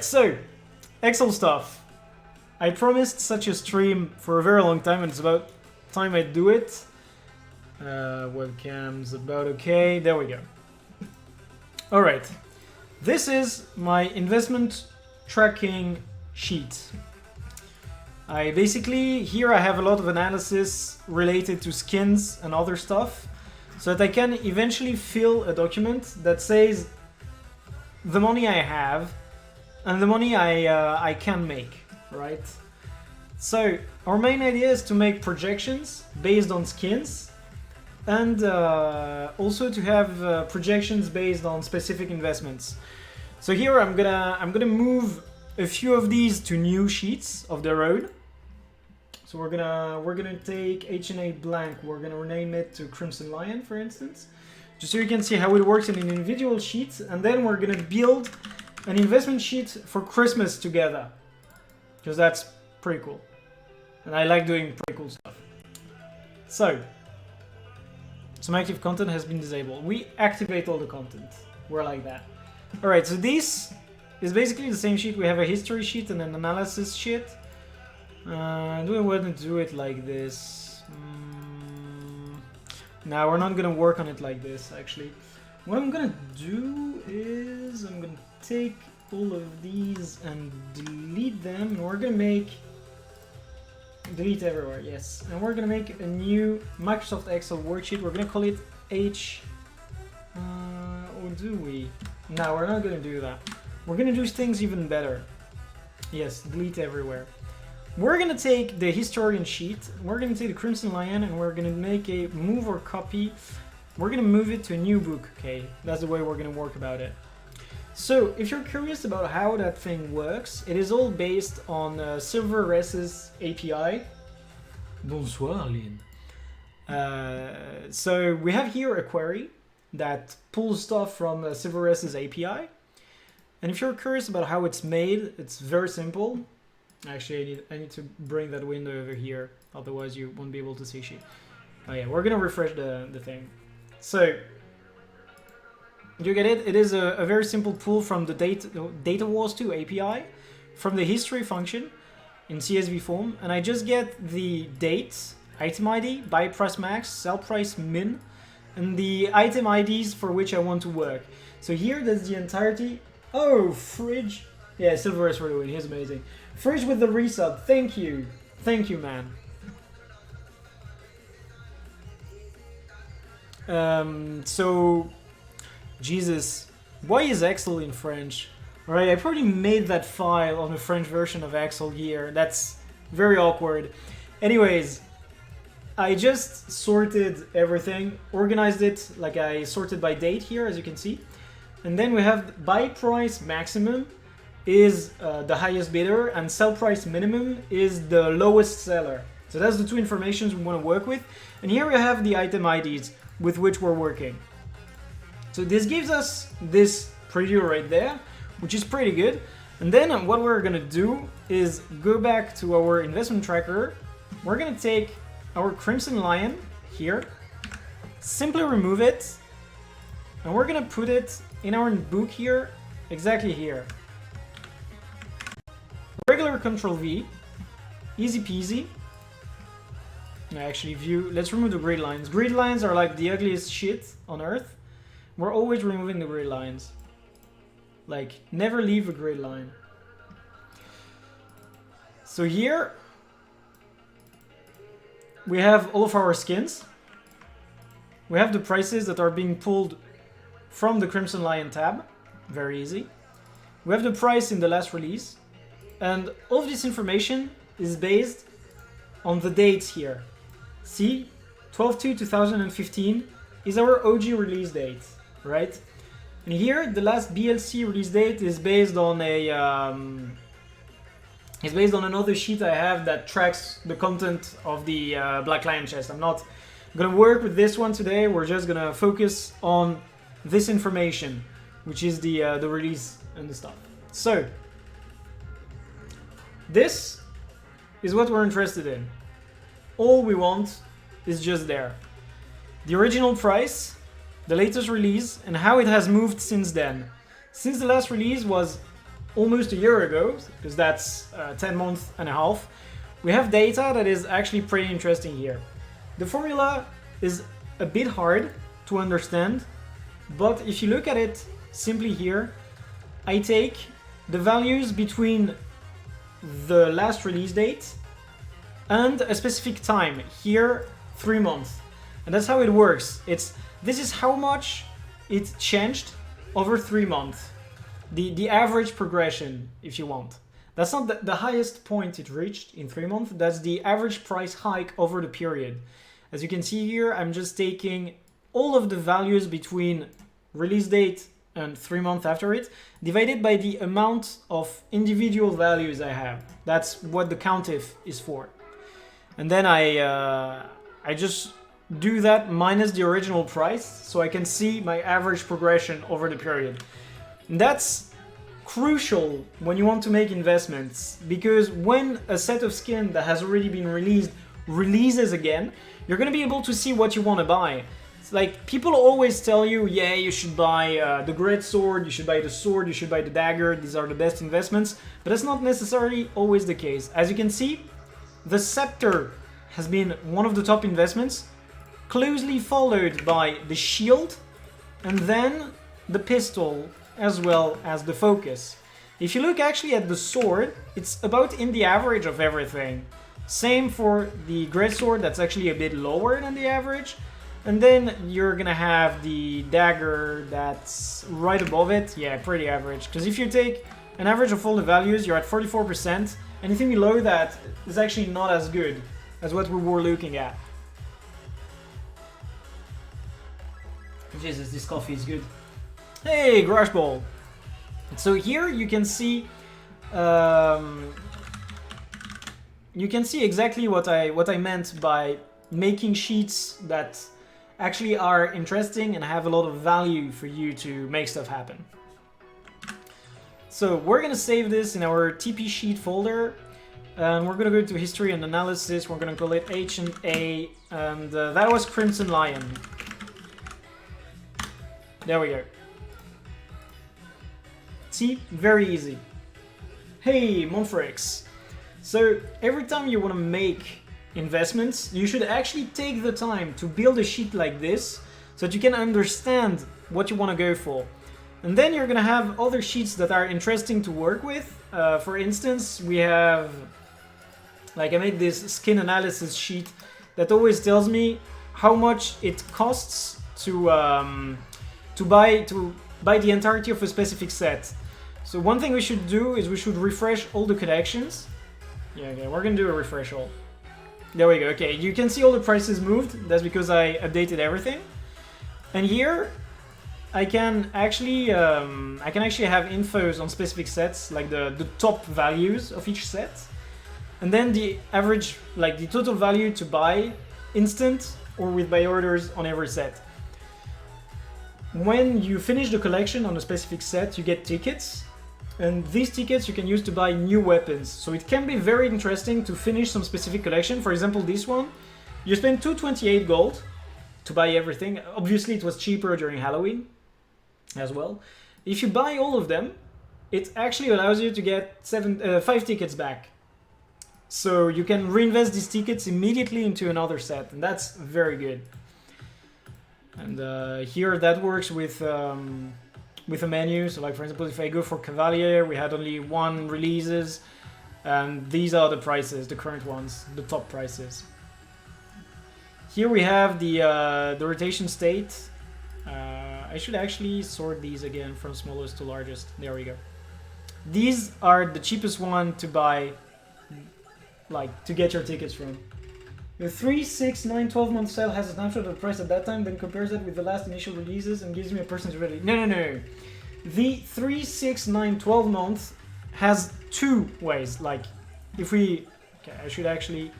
Alright, so, Excel stuff. I promised such a stream for a very long time, and it's about time I do it. Webcam's about okay, there we go. Alright, this is my investment tracking sheet. Here I have a lot of analysis related to skins and other stuff, so that I can eventually fill a document that says the money I have and the money I can make, right? So our main idea is to make projections based on skins, and also to have projections based on specific investments. So here I'm gonna move a few of these to new sheets of their own. So we're gonna take H&A blank. We're gonna rename it to Crimson Lion, for instance, just so you can see how it works in an individual sheet. And then we're gonna build an investment sheet for Christmas together, because that's pretty cool, and I like doing pretty cool stuff. So some active content has been disabled. We activate all the content. We're like that. All right. So this is basically the same sheet. We have a history sheet and an analysis sheet. Do I want to do it like this? No, we're not gonna work on it like this, actually. What I'm gonna do is I'm gonna take all of these and delete them, and we're gonna make delete everywhere, yes. And we're gonna make a new Microsoft Excel worksheet. We're gonna call it H. Or do we? No, we're not gonna do that. We're gonna do things even better. Yes, delete everywhere. We're gonna take the historian sheet, we're gonna take the Crimson Lion, and we're gonna make a move or copy. We're gonna move it to a new book, okay? That's the way we're gonna work about it. So, if you're curious about how that thing works, it is all based on SilverRS's API. Bonsoir, Lynn. So, we have here a query that pulls stuff from SilverRS's API. And if you're curious about how it's made, it's very simple. Actually, I need to bring that window over here, otherwise you won't be able to see shit. Oh yeah, we're gonna refresh the thing. So, you get it? It is a very simple pull from the Data Wars 2 API, from the history function in CSV form, and I just get the date, item ID, buy price max, sell price min, and the item IDs for which I want to work. So here, that's the entirety. Oh, Fridge. Yeah, SilverRS for the win, he's amazing. Fridge with the resub, thank you. Thank you, man. So, Jesus, why is Excel in French? Alright, I probably made that file on the French version of Excel here. That's very awkward. Anyways, I just sorted everything, organized it like I sorted by date here, as you can see. And then we have buy price maximum is the highest bidder, and sell price minimum is the lowest seller. So that's the two informations we want to work with. And here we have the item IDs with which we're working. So this gives us this preview right there, which is pretty good. And then what we're gonna do is go back to our investment tracker. We're gonna take our Crimson Lion here, simply remove it, and we're gonna put it in our book here, exactly here. Regular Control V, easy peasy. Actually, let's remove the grid lines. Grid lines are like the ugliest shit on earth. We're always removing the grid lines. Like, never leave a grid line. So here, we have all of our skins. We have the prices that are being pulled from the Crimson Lion tab. Very easy. We have the price in the last release. And all of this information is based on the dates here. See, 12/2/2015 is our OG release date, right? And here, the last BLC release date is based on another sheet I have that tracks the content of the Black Lion chest. I'm not gonna work with this one today. We're just gonna focus on this information, which is the release and the stuff. So, this is what we're interested in. All we want is just there. The original price, the latest release, and how it has moved since then. Since the last release was almost a year ago, because that's 10 months and a half, we have data that is actually pretty interesting here. The formula is a bit hard to understand, but if you look at it simply here, I take the values between the last release date and a specific time, here 3 months. And that's how it works. This is how much it changed over 3 months. The average progression, if you want. That's not the highest point it reached in 3 months, that's the average price hike over the period. As you can see here, I'm just taking all of the values between release date and 3 months after it, divided by the amount of individual values I have. That's what the COUNTIF is for. And then I just do that minus the original price, so I can see my average progression over the period. And that's crucial when you want to make investments, because when a set of skin that has already been releases again, you're going to be able to see what you want to buy. It's like, people always tell you, yeah, you should buy the great sword, you should buy the sword, you should buy the dagger, these are the best investments, but that's not necessarily always the case. As you can see, the scepter has been one of the top investments, closely followed by the shield, and then the pistol, as well as the focus. If you look actually at the sword, it's about in the average of everything. Same for the greatsword, that's actually a bit lower than the average. And then you're gonna have the dagger that's right above it. Yeah, pretty average. Because if you take an average of all the values, you're at 44%. Anything below that is actually not as good as what we were looking at. Jesus, this coffee is good. Hey, Garage Ball! So here you can see exactly what I meant by making sheets that actually are interesting and have a lot of value for you to make stuff happen. So we're gonna save this in our TP sheet folder, and we're gonna go to history and analysis. We're gonna call it H&A, and that was Crimson Lion. There we go. See, very easy. Hey, Monfrex. So every time you want to make investments, you should actually take the time to build a sheet like this so that you can understand what you want to go for. And then you're going to have other sheets that are interesting to work with. For instance, we have, like, I made this skin analysis sheet that always tells me how much it costs to buy the entirety of a specific set. So one thing we should do is we should refresh all the collections. Yeah, okay, we're gonna do a refresh all. There we go. Okay, you can see all the prices moved. That's because I updated everything. And here, I can actually have infos on specific sets, like the top values of each set, and then the average, like the total value to buy instant or with buy orders on every set. When you finish the collection on a specific set, you get tickets, and these tickets you can use to buy new weapons. So it can be very interesting to finish some specific collection. For example, this one, you spend 228 gold to buy everything. Obviously, it was cheaper during Halloween as well. If you buy all of them, it actually allows you to get 5 tickets back. So you can reinvest these tickets immediately into another set, and that's very good. And here that works with a menu. So like, for example, if I go for Cavalier, we had only 1 releases, and these are the prices, the current ones, the top prices. Here we have the rotation state. I should actually sort these again from smallest to largest. There we go. These are the cheapest one to buy, like, to get your tickets from. The 3, 6, 9, 12-month sale has a snapshot of the price at that time, then compares it with the last initial releases and gives me a percentage ready. No. The 3, 6, 9, 12 months has 2 ways. Like, if we... Okay, I should actually...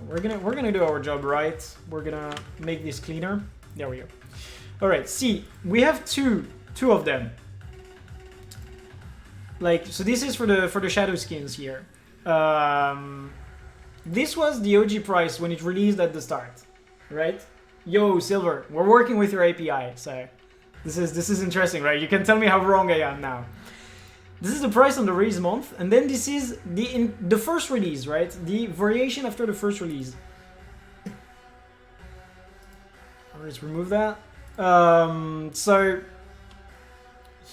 We're gonna do our job right. We're gonna make this cleaner. There we go. Alright, see, we have two of them. Like, so this is for the shadow skins here. This was the OG price when it released at the start, right? Yo, Silver, we're working with your API, so this is interesting, right? You can tell me how wrong I am now. This is the price on the release month, and then this is the first release, right? The variation after the first release. Let's remove that. So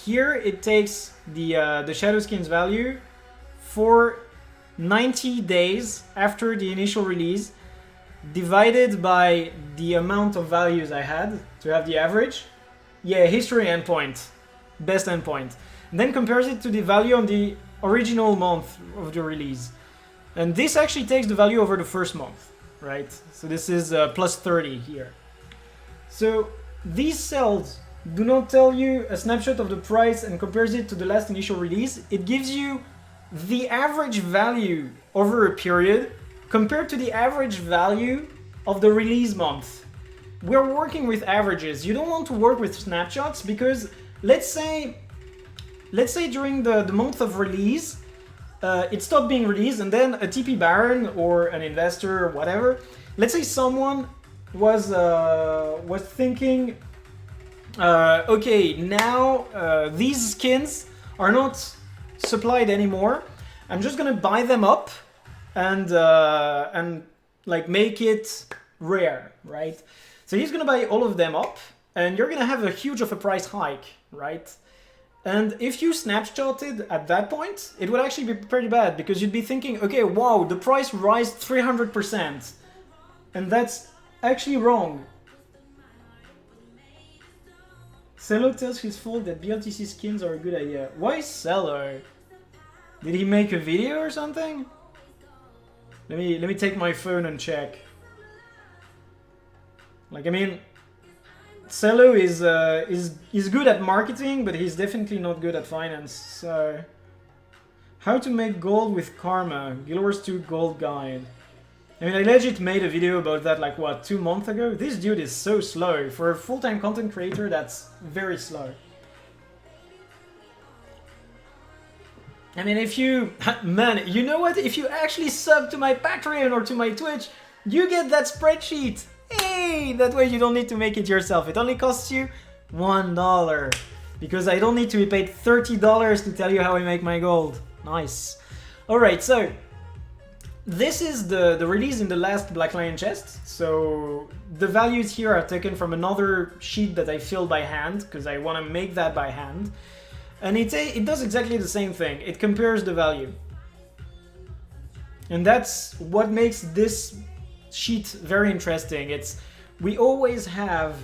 here it takes the shadow skins value for 90 days after the initial release, divided by the amount of values I had to have the average. Yeah, history endpoint, best endpoint. And then compares it to the value on the original month of the release. And this actually takes the value over the first month, right? So this is plus 30 here. So these cells do not tell you a snapshot of the price and compares it to the last initial release. It gives you the average value over a period compared to the average value of the release month. We're working with averages. You don't want to work with snapshots because let's say during the month of release, it stopped being released, and then a TP Baron or an investor or whatever, let's say someone was thinking, okay, now these skins are not supplied anymore. I'm just gonna buy them up and like make it rare, right? So he's gonna buy all of them up, and you're gonna have a huge of a price hike, right? And if you snapshotted at that point, it would actually be pretty bad because you'd be thinking, okay, wow, the price rise 300%, and that's actually wrong. Cello tells his fault that BLTC skins are a good idea. Why Cello? Did he make a video or something? Let me take my phone and check. Like, I mean, Cello is good at marketing, but he's definitely not good at finance. So, how to make gold with Karma? Guild Wars 2 gold guide. I mean, I legit made a video about that like what, 2 months ago? This dude is so slow. For a full-time content creator, that's very slow. I mean, if you... Man, you know what? If you actually sub to my Patreon or to my Twitch, you get that spreadsheet. Hey! That way you don't need to make it yourself. It only costs you $1. Because I don't need to be paid $30 to tell you how I make my gold. Nice. Alright, so... This is the release in the last Black Lion chest. So the values here are taken from another sheet that I filled by hand, because I want to make that by hand. And it does exactly the same thing. It compares the value. And that's what makes this sheet very interesting. We always have...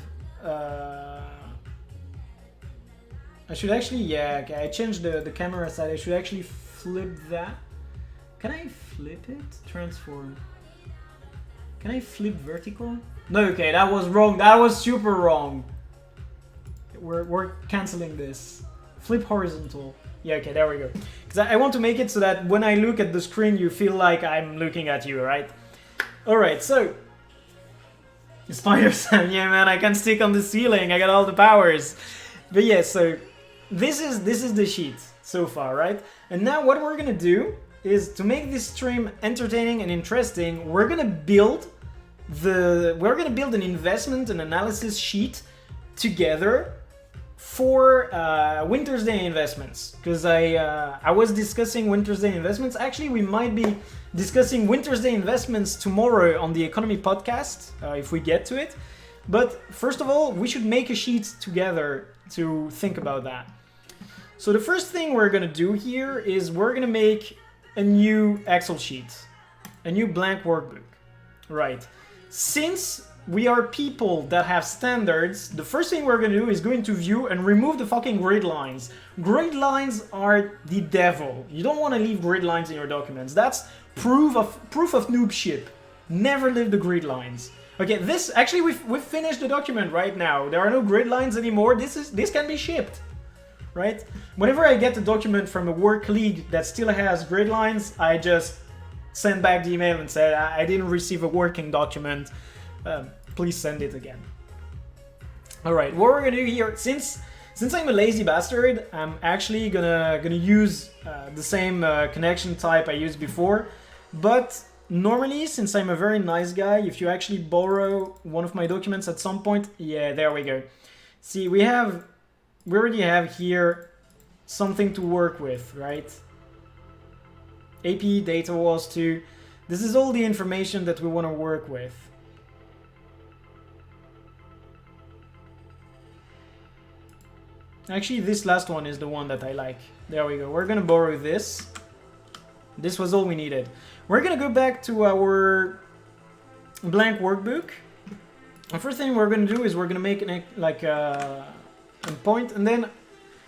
I should actually... Yeah, okay, I changed the camera side. I should actually flip that. Can I flip it? Transform. Can I flip vertical? No, okay, that was wrong. That was super wrong. We're canceling this. Flip horizontal. Yeah, okay, there we go. Because I want to make it so that when I look at the screen, you feel like I'm looking at you, right? Alright, so... Spider-Sam, yeah man, I can stick on the ceiling. I got all the powers. But yeah, so... This is the sheet so far, right? And now what we're gonna do is to make this stream entertaining and interesting, we're gonna build an investment and analysis sheet together for Winter's Day investments. Because I was discussing Winter's Day investments. Actually, we might be discussing Winter's Day investments tomorrow on the Economy podcast, if we get to it. But first of all, we should make a sheet together to think about that. So the first thing we're gonna do here is we're gonna make a new Excel sheet, a new blank workbook, right? Since we are people that have standards, the first thing we're gonna do is go into view and remove the fucking grid lines. Grid lines are the devil. You don't want to leave grid lines in your documents. That's proof of noobship. Never leave the grid lines. Okay, this actually we've finished the document right now. There are no grid lines anymore. This can be shipped. Right? Whenever I get a document from a work league that still has grid lines, I just send back the email and say, I didn't receive a working document. Please send it again. Alright, what we're gonna do here, since I'm a lazy bastard, I'm actually gonna use the same connection type I used before. But normally, since I'm a very nice guy, if you actually borrow one of my documents at some point, yeah, there we go. See, we already have here something to work with, right? AP, data was 2. This is all the information that we want to work with. Actually, this last one is the one that I like. There we go. We're gonna borrow this. This was all we needed. We're gonna go back to our blank workbook. The first thing we're gonna do is we're gonna make a point, and then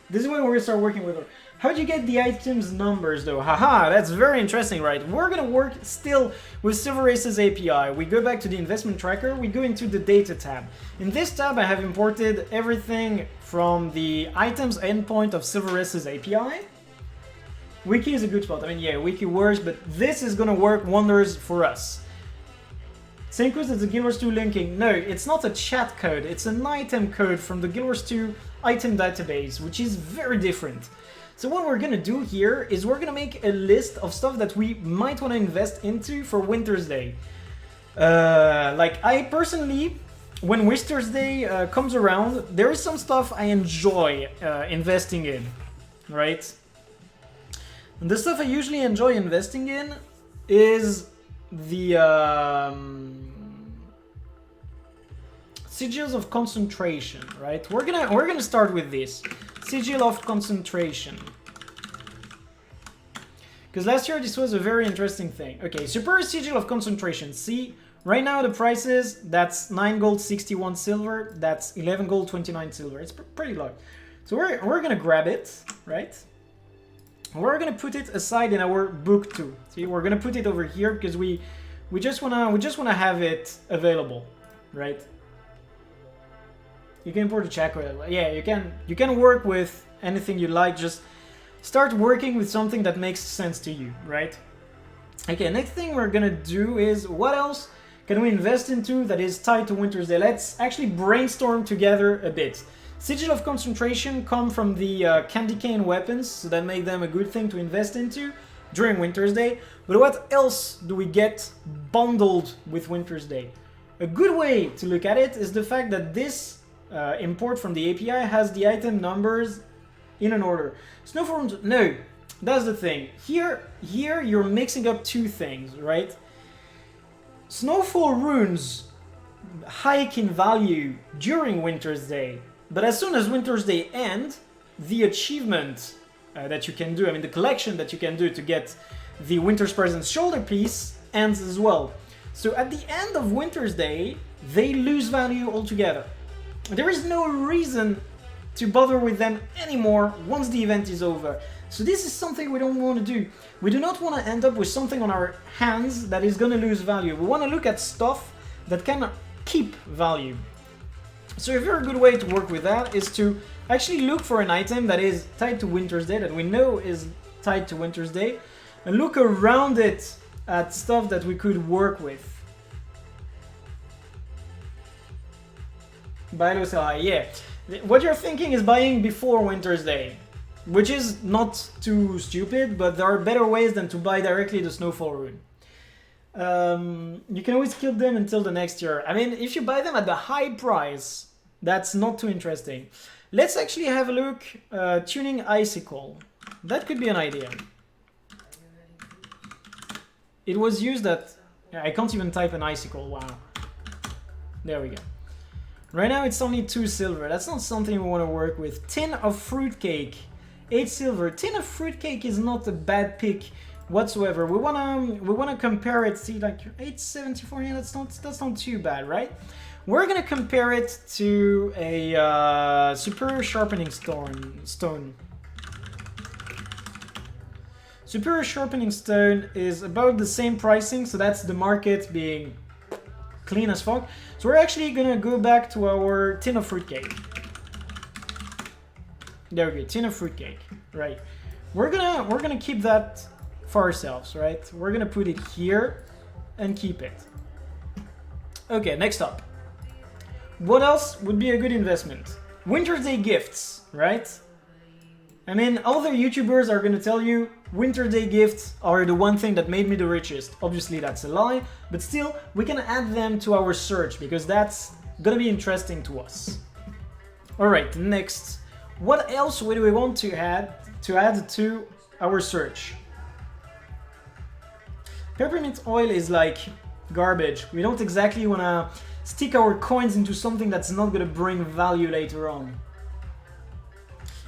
this is when we're gonna start working with it. How do you get the items numbers though? Haha, that's very interesting, right? We're gonna work still with Silver Aces API. We go back to the investment tracker, we go into the data tab. In this tab, I have imported everything from the items endpoint of Silver Aces API. Wiki is a good spot. I mean, yeah, Wiki works, but this is gonna work wonders for us. Same code as the Guild Wars 2 linking. No, it's not a chat code, it's an item code from the Guild Wars 2 item database, which is very different. So what we're gonna do here is we're gonna make a list of stuff that we might want to invest into for Winter's Day. Like I personally, when Winter's Day comes around, there is some stuff I enjoy investing in, right? And the stuff I usually enjoy investing in is the sigils of concentration, right? We're gonna start with this sigil of concentration, because last year this was a very interesting thing. Okay, super sigil of concentration. See, right now the prices, that's 9 gold, 61 silver. That's 11 gold, 29 silver. It's pretty low. So we're gonna grab it, right? We're gonna put it aside in our book too. See, we're gonna put it over here because we just wanna have it available, right? You can import a check. Yeah, you can work with anything you like. Just start working with something that makes sense to you, right? Okay, next thing we're gonna do is what else can we invest into that is tied to Winter's Day? Let's actually brainstorm together a bit. Sigil of concentration come from the candy cane weapons, so that make them a good thing to invest into during Winter's Day. But what else do we get bundled with Winter's Day? A good way to look at it is the fact that this import from the API has the item numbers in an order. Snowforms, no, that's the thing. Here you're mixing up two things, right? Snowfall runes hike in value during Winter's Day, but as soon as Winter's Day ends, the achievement that you can do, I mean the collection that you can do to get the Winter's Presence shoulder piece ends as well. So at the end of Winter's Day, they lose value altogether. There is no reason to bother with them anymore once the event is over. So this is something we don't want to do. We do not want to end up with something on our hands that is going to lose value. We want to look at stuff that can keep value. So a very good way to work with that is to actually look for an item that is tied to Winter's Day, that we know is tied to Winter's Day, and look around it at stuff that we could work with. Buy low, sell high, yeah. What you're thinking is buying before Winter's Day, which is not too stupid, but there are better ways than to buy directly the Snowfall rune. You can always kill them until the next year. I mean, if you buy them at the high price, that's not too interesting. Let's actually have a look. Tuning Icicle. That could be an idea. It was used at... I can't even type an icicle, wow. There we go. Right now it's only 2 silver. That's not something we want to work with. Tin of fruitcake, 8 silver. Tin of fruitcake is not a bad pick whatsoever. We wanna compare it. See, like 874. Yeah, that's not too bad, right? We're gonna compare it to a superior sharpening stone. Superior sharpening stone is about the same pricing, so that's the market being clean as fuck. So we're actually gonna go back to our tin of fruitcake. There we go, tin of fruitcake. Right. We're gonna keep that for ourselves, right? We're gonna put it here and keep it. Okay, next up. What else would be a good investment? Winter's Day gifts, right? I mean, other YouTubers are gonna tell you Winter's Day gifts are the one thing that made me the richest. Obviously that's a lie, but still we can add them to our search because that's gonna be interesting to us. Alright, next. What else would we want to add to add to our search. Peppermint oil is like garbage. We don't exactly want to stick our coins into something that's not going to bring value later on.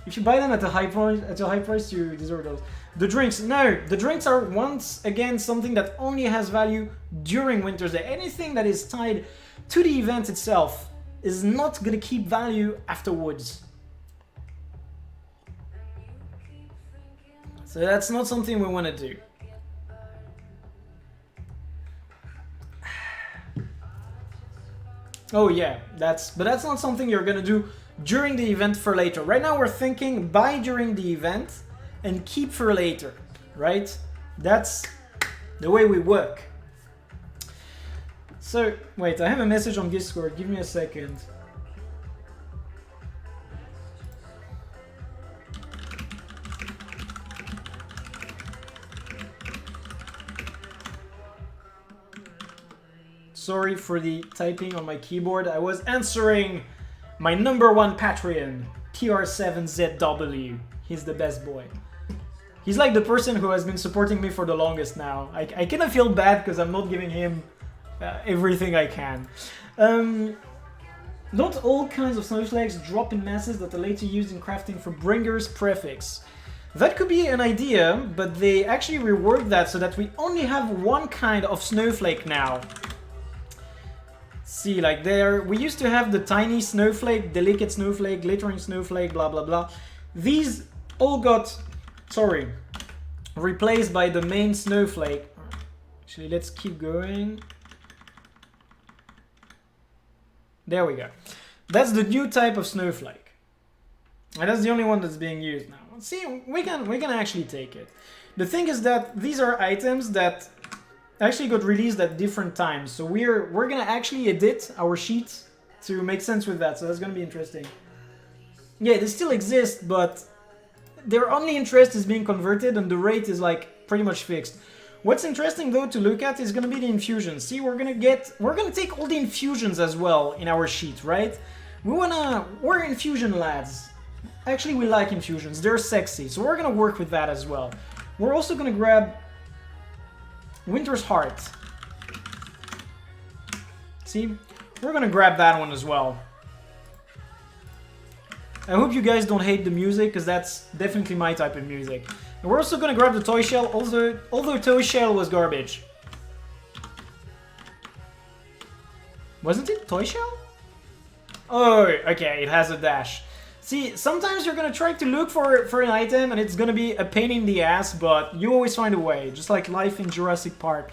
If you buy them at a high price, you deserve those. The drinks, no, the drinks are once again something that only has value during Winter's Day. Anything that is tied to the event itself is not going to keep value afterwards. So that's not something we want to do. Oh yeah, but that's not something you're gonna do during the event for later. Right now we're thinking buy during the event and keep for later, right? That's the way we work. So, wait, I have a message on Discord, give me a second. Sorry for the typing on my keyboard. I was answering my #1 Patreon, TR7ZW. He's the best boy. He's like the person who has been supporting me for the longest now. I kind of feel bad because I'm not giving him everything I can. Not all kinds of snowflakes drop in masses that are later used in crafting for Bringer's prefix. That could be an idea, but they actually reworked that so that we only have one kind of snowflake now. See, like we used to have the tiny snowflake, delicate snowflake, glittering snowflake, blah blah blah. These all got, replaced by the main snowflake. Actually, let's keep going. There we go. That's the new type of snowflake. And that's the only one that's being used now. See, we can actually take it. The thing is that these are items that actually got released at different times, so we're gonna actually edit our sheet to make sense with that, so that's gonna be interesting. Yeah, they still exist, but their only interest is being converted and the rate is like pretty much fixed. What's interesting though to look at is gonna be the infusions. See, we're gonna take all the infusions as well in our sheet, right? We're infusion lads. Actually, we like infusions, they're sexy, so we're gonna work with that as well. We're also gonna grab Winter's Heart. See? We're gonna grab that one as well. I hope you guys don't hate the music, because that's definitely my type of music. And we're also gonna grab the Toy Shell, although Toy Shell was garbage. Wasn't it Toy Shell? Oh, okay, it has a dash. See, sometimes you're gonna try to look for an item and it's gonna be a pain in the ass, but you always find a way, just like life in Jurassic Park.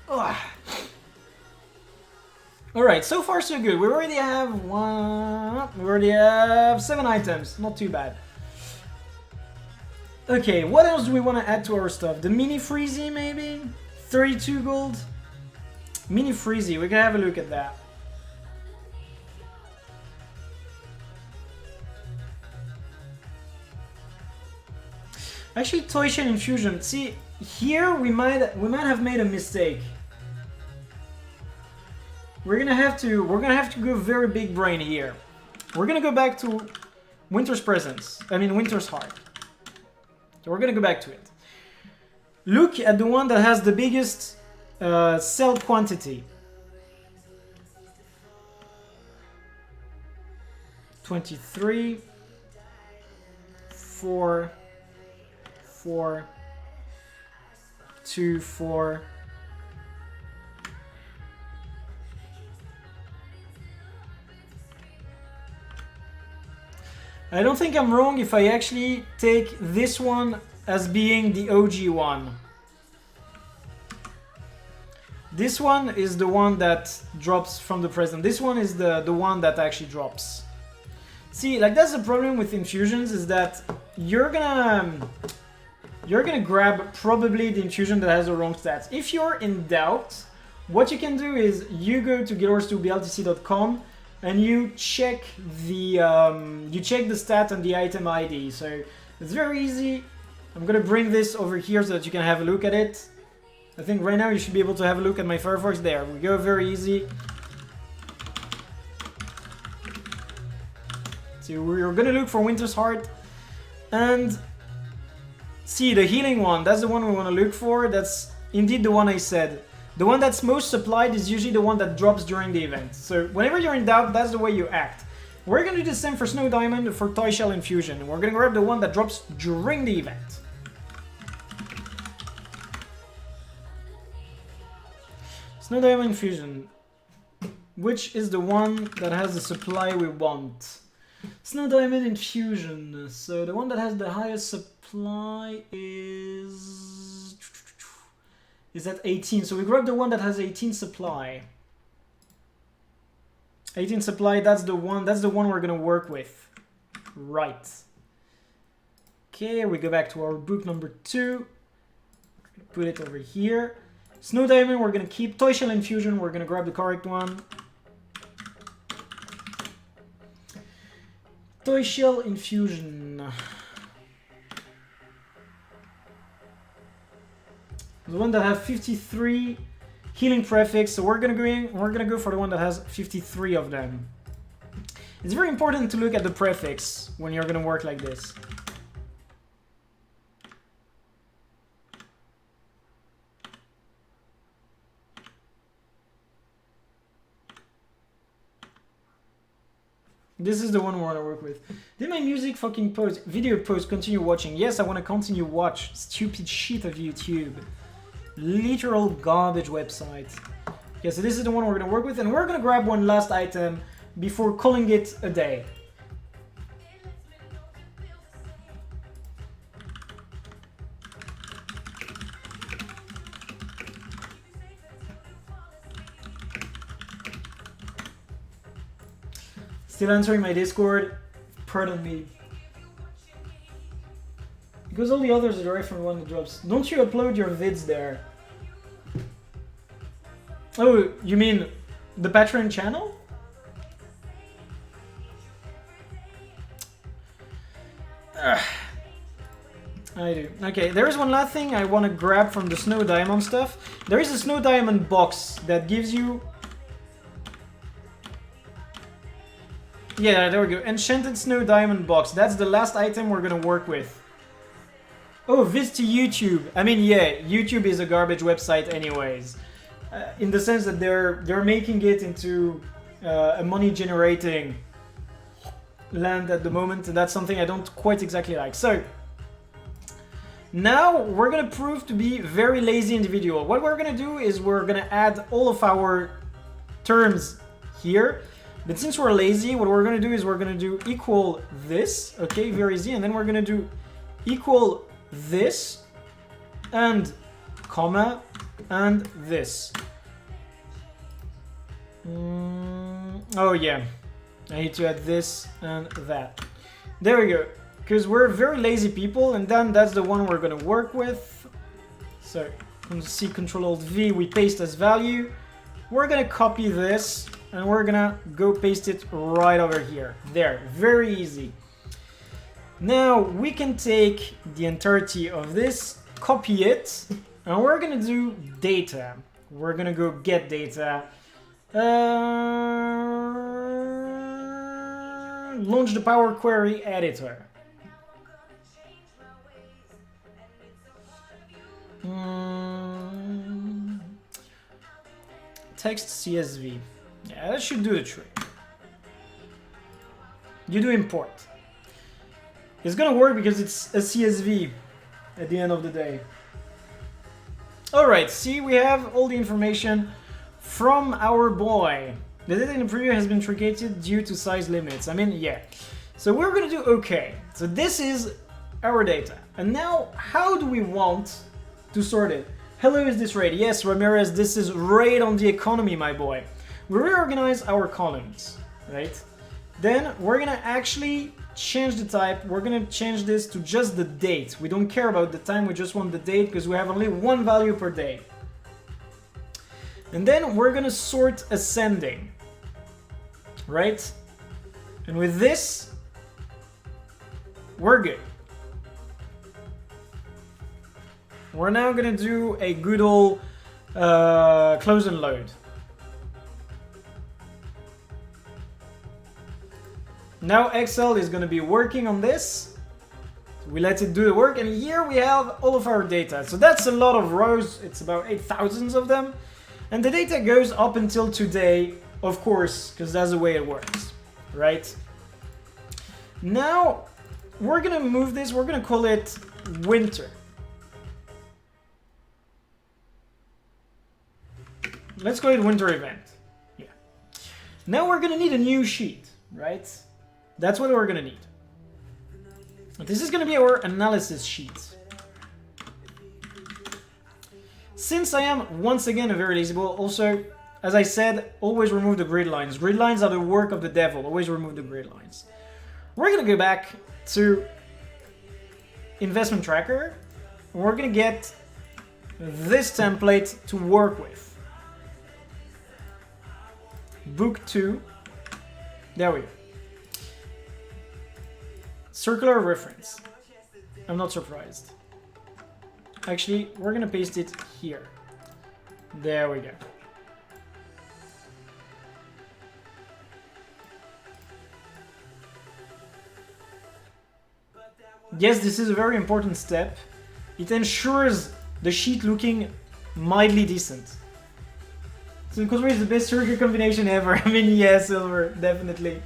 Ugh. Alright, so far so good. We already have 7 items, not too bad. Okay, what else do we want to add to our stuff? The mini freezy maybe? 32 gold? Mini freezy, we can have a look at that. Actually, Toy Shell Infusion. See, here we might have made a mistake. We're gonna have to go very big brain here. We're gonna go back to Winter's Presents. I mean Winter's Heart. So we're gonna go back to it. Look at the one that has the biggest cell quantity. 23, 4, 4, 2, 4. I don't think I'm wrong if I actually take this one as being the OG one. This one is the one that drops from the present. This one is the one that actually drops. See, like that's the problem with infusions, is that you're gonna grab probably the infusion that has the wrong stats. If you're in doubt, what you can do is you go to guildwars2bltc.com and you check the stat and the item ID. So it's very easy. I'm gonna bring this over here so that you can have a look at it. I think right now you should be able to have a look at my Firefox. There we go, very easy. So we're gonna look for Winter's Heart, and See, the healing one, that's the one we want to look for. That's indeed the one I said. The one that's most supplied is usually the one that drops during the event. So whenever you're in doubt, that's the way you act. We're going to do the same for Snow Diamond, for Toy Shell Infusion. We're going to grab the one that drops during the event. Snow Diamond Infusion. Which is the one that has the supply we want? Snow Diamond Infusion. So the one that has the highest supply is at 18. So we grab the one that has 18 supply. 18 supply, that's the one we're gonna work with. Right. Okay, we go back to our book number 2. Put it over here. Snow Diamond, we're gonna keep. Toy Shell Infusion, we're gonna grab the correct one. Toy Shell Infusion. The one that has 53 healing prefix, so we're gonna go for the one that has 53 of them. It's very important to look at the prefix when you're gonna work like this. This is the one we want to work with. Did my music fucking post, video post, continue watching? Yes, I want to continue watch. Stupid shit of YouTube. Literal garbage website. Okay, so this is the one we're going to work with, and we're going to grab one last item before calling it a day. Still answering my Discord. Pardon me. Because all the others are direct from the one that drops. Don't you upload your vids there? Oh, you mean the Patreon channel? Ugh. I do. Okay, there is one last thing I want to grab from the Snow Diamond stuff. There is a Snow Diamond box that gives you... Yeah, there we go. Enchanted Snow Diamond box. That's the last item we're gonna work with. Oh, vids to YouTube. I mean, yeah, YouTube is a garbage website anyways. In the sense that they're making it into a money-generating land at the moment, and that's something I don't quite exactly like. So, now we're gonna prove to be very lazy individual. What we're gonna do is we're gonna add all of our terms here. But since we're lazy, what we're going to do is we're going to do equal this, okay, very easy, and then we're going to do equal this, and comma, and this. Oh yeah, I need to add this and that. There we go, because we're very lazy people, and then that's the one we're going to work with. So, C, Control, Alt, V, we paste as value. We're going to copy this. And we're gonna go paste it right over here. There, very easy. Now we can take the entirety of this, copy it, and we're gonna do data. We're gonna go get data. Launch the Power Query editor. Text CSV. Yeah, that should do the trick. You do import. It's gonna work because it's a CSV at the end of the day. Alright, see, we have all the information from our boy. The data in the preview has been truncated due to size limits. I mean, yeah. So we're gonna do okay. So this is our data. And now, how do we want to sort it? Hello, is this raid? Yes, Ramirez, this is raid on the economy, my boy. We reorganize our columns, right? Then we're gonna actually change the type. We're gonna change this to just the date. We don't care about the time, we just want the date because we have only one value per day. And then we're gonna sort ascending, right? And with this, we're good. We're now gonna do a good old close and load. Now Excel is going to be working on this. We let it do the work, and here we have all of our data. So that's a lot of rows. It's about 8,000 of them. And the data goes up until today, of course, because that's the way it works, right? Now, we're gonna move this, we're gonna call it winter. Let's call it winter event. Yeah. Now we're gonna need a new sheet, right? That's what we're gonna need. This is gonna be our analysis sheet. Since I am, once again, a very lazy ball, also, as I said, always remove the grid lines. Grid lines are the work of the devil. Always remove the grid lines. We're gonna go back to investment tracker. We're gonna get this template to work with. Book 2. There we go. Circular reference. I'm not surprised. Actually, we're gonna paste it here. There we go. Yes, this is a very important step. It ensures the sheet looking mildly decent. Silver is the best circuit combination ever. I mean, yeah, silver, definitely.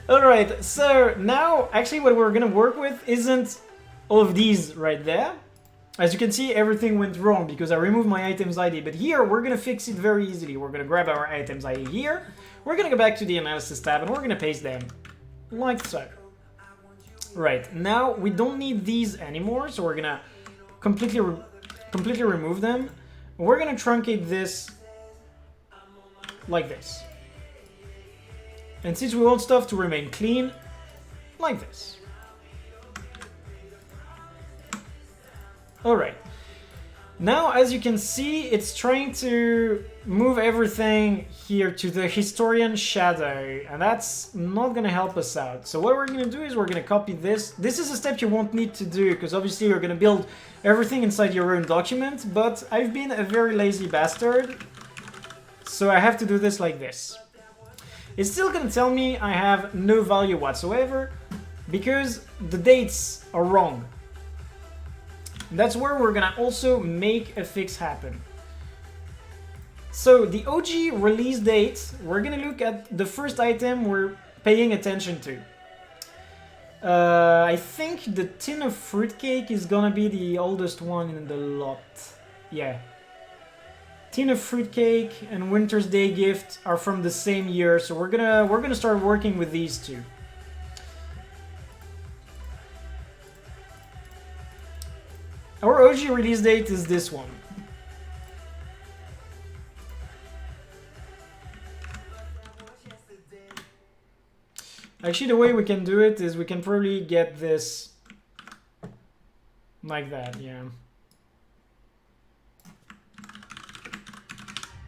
Alright, so now, actually what we're gonna work with isn't all of these right there. As you can see, everything went wrong because I removed my items ID, but here we're gonna fix it very easily. We're gonna grab our items ID here, we're gonna go back to the analysis tab, and we're gonna paste them like so. Right, now we don't need these anymore, so we're gonna completely remove them. We're gonna truncate this like this. And since we want stuff to remain clean, like this. Alright. Now, as you can see, it's trying to move everything here to the historian shadow, and that's not going to help us out. So what we're going to do is we're going to copy this. This is a step you won't need to do, because obviously you're going to build everything inside your own document, but I've been a very lazy bastard, so I have to do this like this. It's still going to tell me I have no value whatsoever, because the dates are wrong. That's where we're gonna also make a fix happen. So the OG release date, we're gonna look at the first item we're paying attention to. I think the tin of fruitcake is gonna be the oldest one in the lot. Yeah. Tin of fruitcake and Winter's Day gift are from the same year, so we're gonna start working with these two. Our OG release date is this one. Actually, the way we can do it is we can probably get this like that, yeah.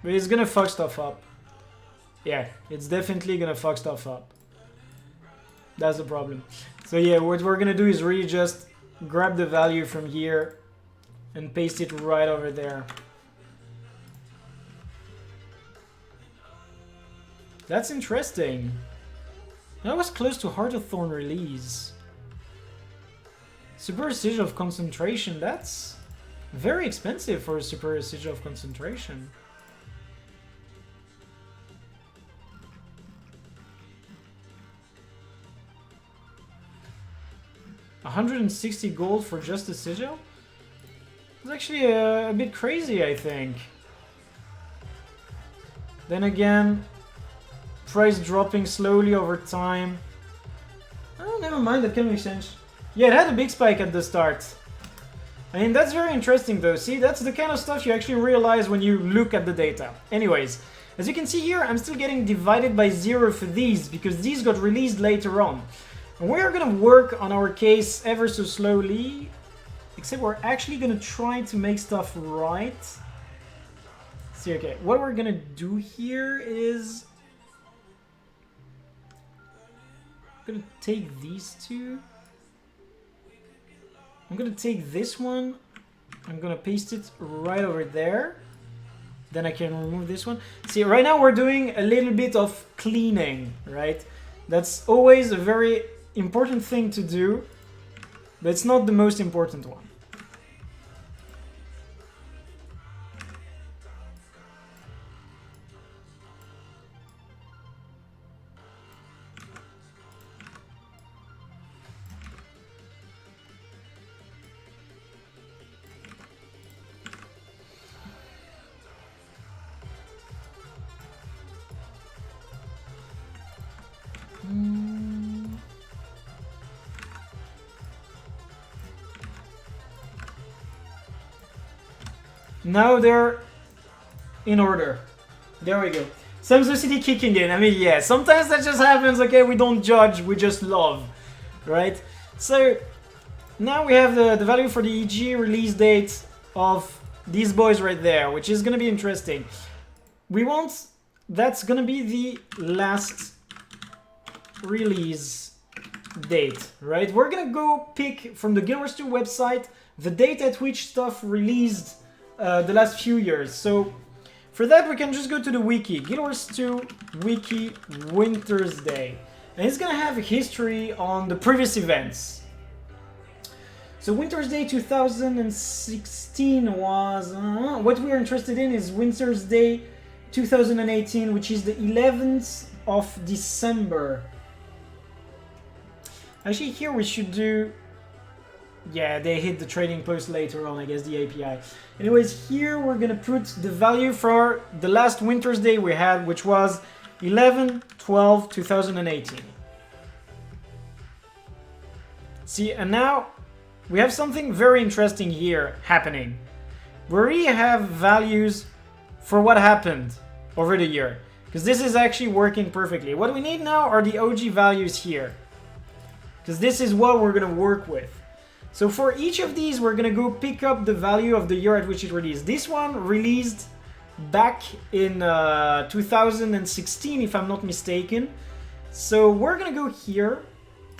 But it's gonna fuck stuff up. Yeah, it's definitely gonna fuck stuff up. That's the problem. So yeah, what we're gonna do is really just grab the value from here and paste it right over there. That's interesting. That was close to Heart of Thorn release. Superior Sigil of Concentration, that's very expensive for a Superior Sigil of Concentration. $160 gold for just a sigil? It's actually a bit crazy, I think. Then again, price dropping slowly over time. Oh, never mind, that can make sense. Yeah, it had a big spike at the start. I mean, that's very interesting though. See, that's the kind of stuff you actually realize when you look at the data. Anyways, as you can see here, I'm still getting divided by 0 for these, because these got released later on. And we're gonna work on our case ever so slowly, except we're actually gonna try to make stuff right. See, okay, what we're gonna do here is I'm gonna take these two. I'm gonna take this one. I'm gonna paste it right over there. Then I can remove this one. See, right now we're doing a little bit of cleaning, right? That's always a very important thing to do, but it's not the most important one. Now they're in order. There we go. Samsocity kicking in. I mean, yeah, sometimes that just happens, okay? We don't judge, we just love, right? So, now we have the value for the EG release date of these boys right there, which is gonna be interesting. We want... That's gonna be the last release date, right? We're gonna go pick from the Guild Wars 2 website the date at which stuff released the last few years. So for that we can just go to the wiki, Guild Wars 2 wiki Winter's Day, and it's gonna have a history on the previous events. So Winter's Day 2016 was what we are interested in is Winter's Day 2018, which is the 11th of December. Actually, here we should do... Yeah, they hit the trading post later on, I guess, the API. Anyways, here we're gonna put the value for the last Winter's Day we had, which was 11/12/2018. See, and now we have something very interesting here happening. We already have values for what happened over the year, because this is actually working perfectly. What we need now are the OG values here, because this is what we're gonna work with. So for each of these, we're gonna go pick up the value of the year at which it released. This one released back in 2016, if I'm not mistaken. So we're gonna go here,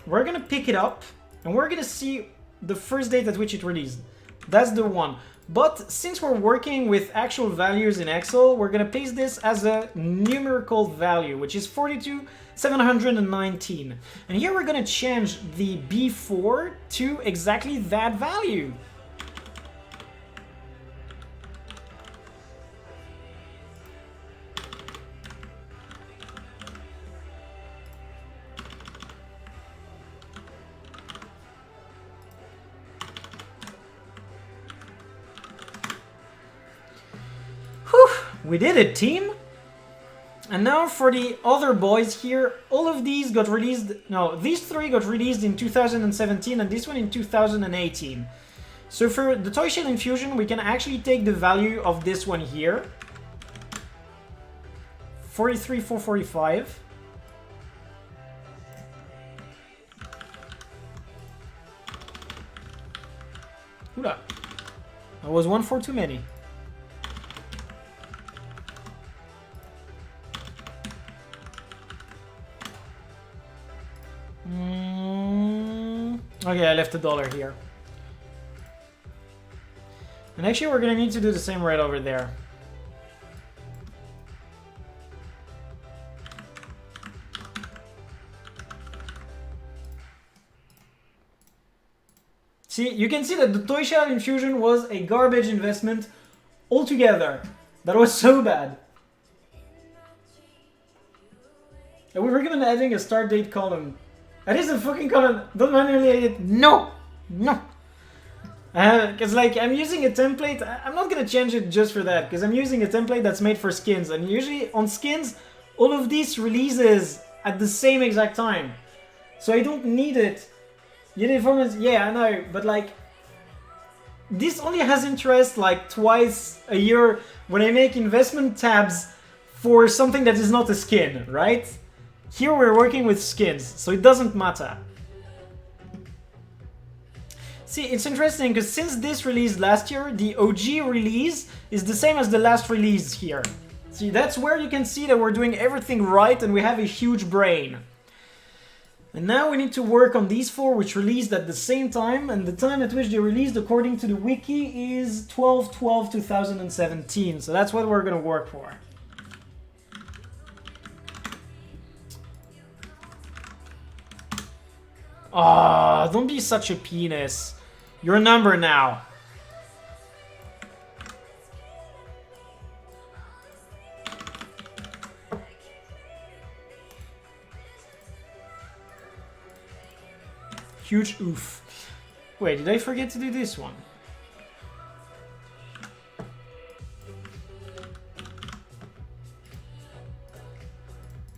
we're gonna pick it up, and we're gonna see the first date at which it released. That's the one. But since we're working with actual values in Excel, we're gonna paste this as a numerical value, which is 42,719. And here we're gonna change the B4 to exactly that value. We did it, team! And now for the other boys here, all of these got released... No, these three got released in 2017 and this one in 2018. So for the Toy Shell Infusion, we can actually take the value of this one here. 43,445. Oula. That was 1 for too many. Okay, I left $1 here. And actually we're gonna need to do the same right over there. See, you can see that the Toy Shell Infusion was a garbage investment altogether. That was so bad. And we recommend adding a start date column. That is a fucking column. Don't manually edit. No! No! Because like, I'm using a template. I'm not gonna change it just for that, because I'm using a template that's made for skins. And usually on skins, all of these releases at the same exact time. So I don't need it. Uniformance, yeah, I know, but like, this only has interest like twice a year when I make investment tabs for something that is not a skin, right? Here we're working with skins, so it doesn't matter. See, it's interesting because since this released last year, the OG release is the same as the last release here. See, that's where you can see that we're doing everything right and we have a huge brain. And now we need to work on these four, which released at the same time, and the time at which they released, according to the wiki, is 12/12/2017. So that's what we're gonna work for. Oh, don't be such a penis. Your number now. Huge oof. Wait, did I forget to do this one?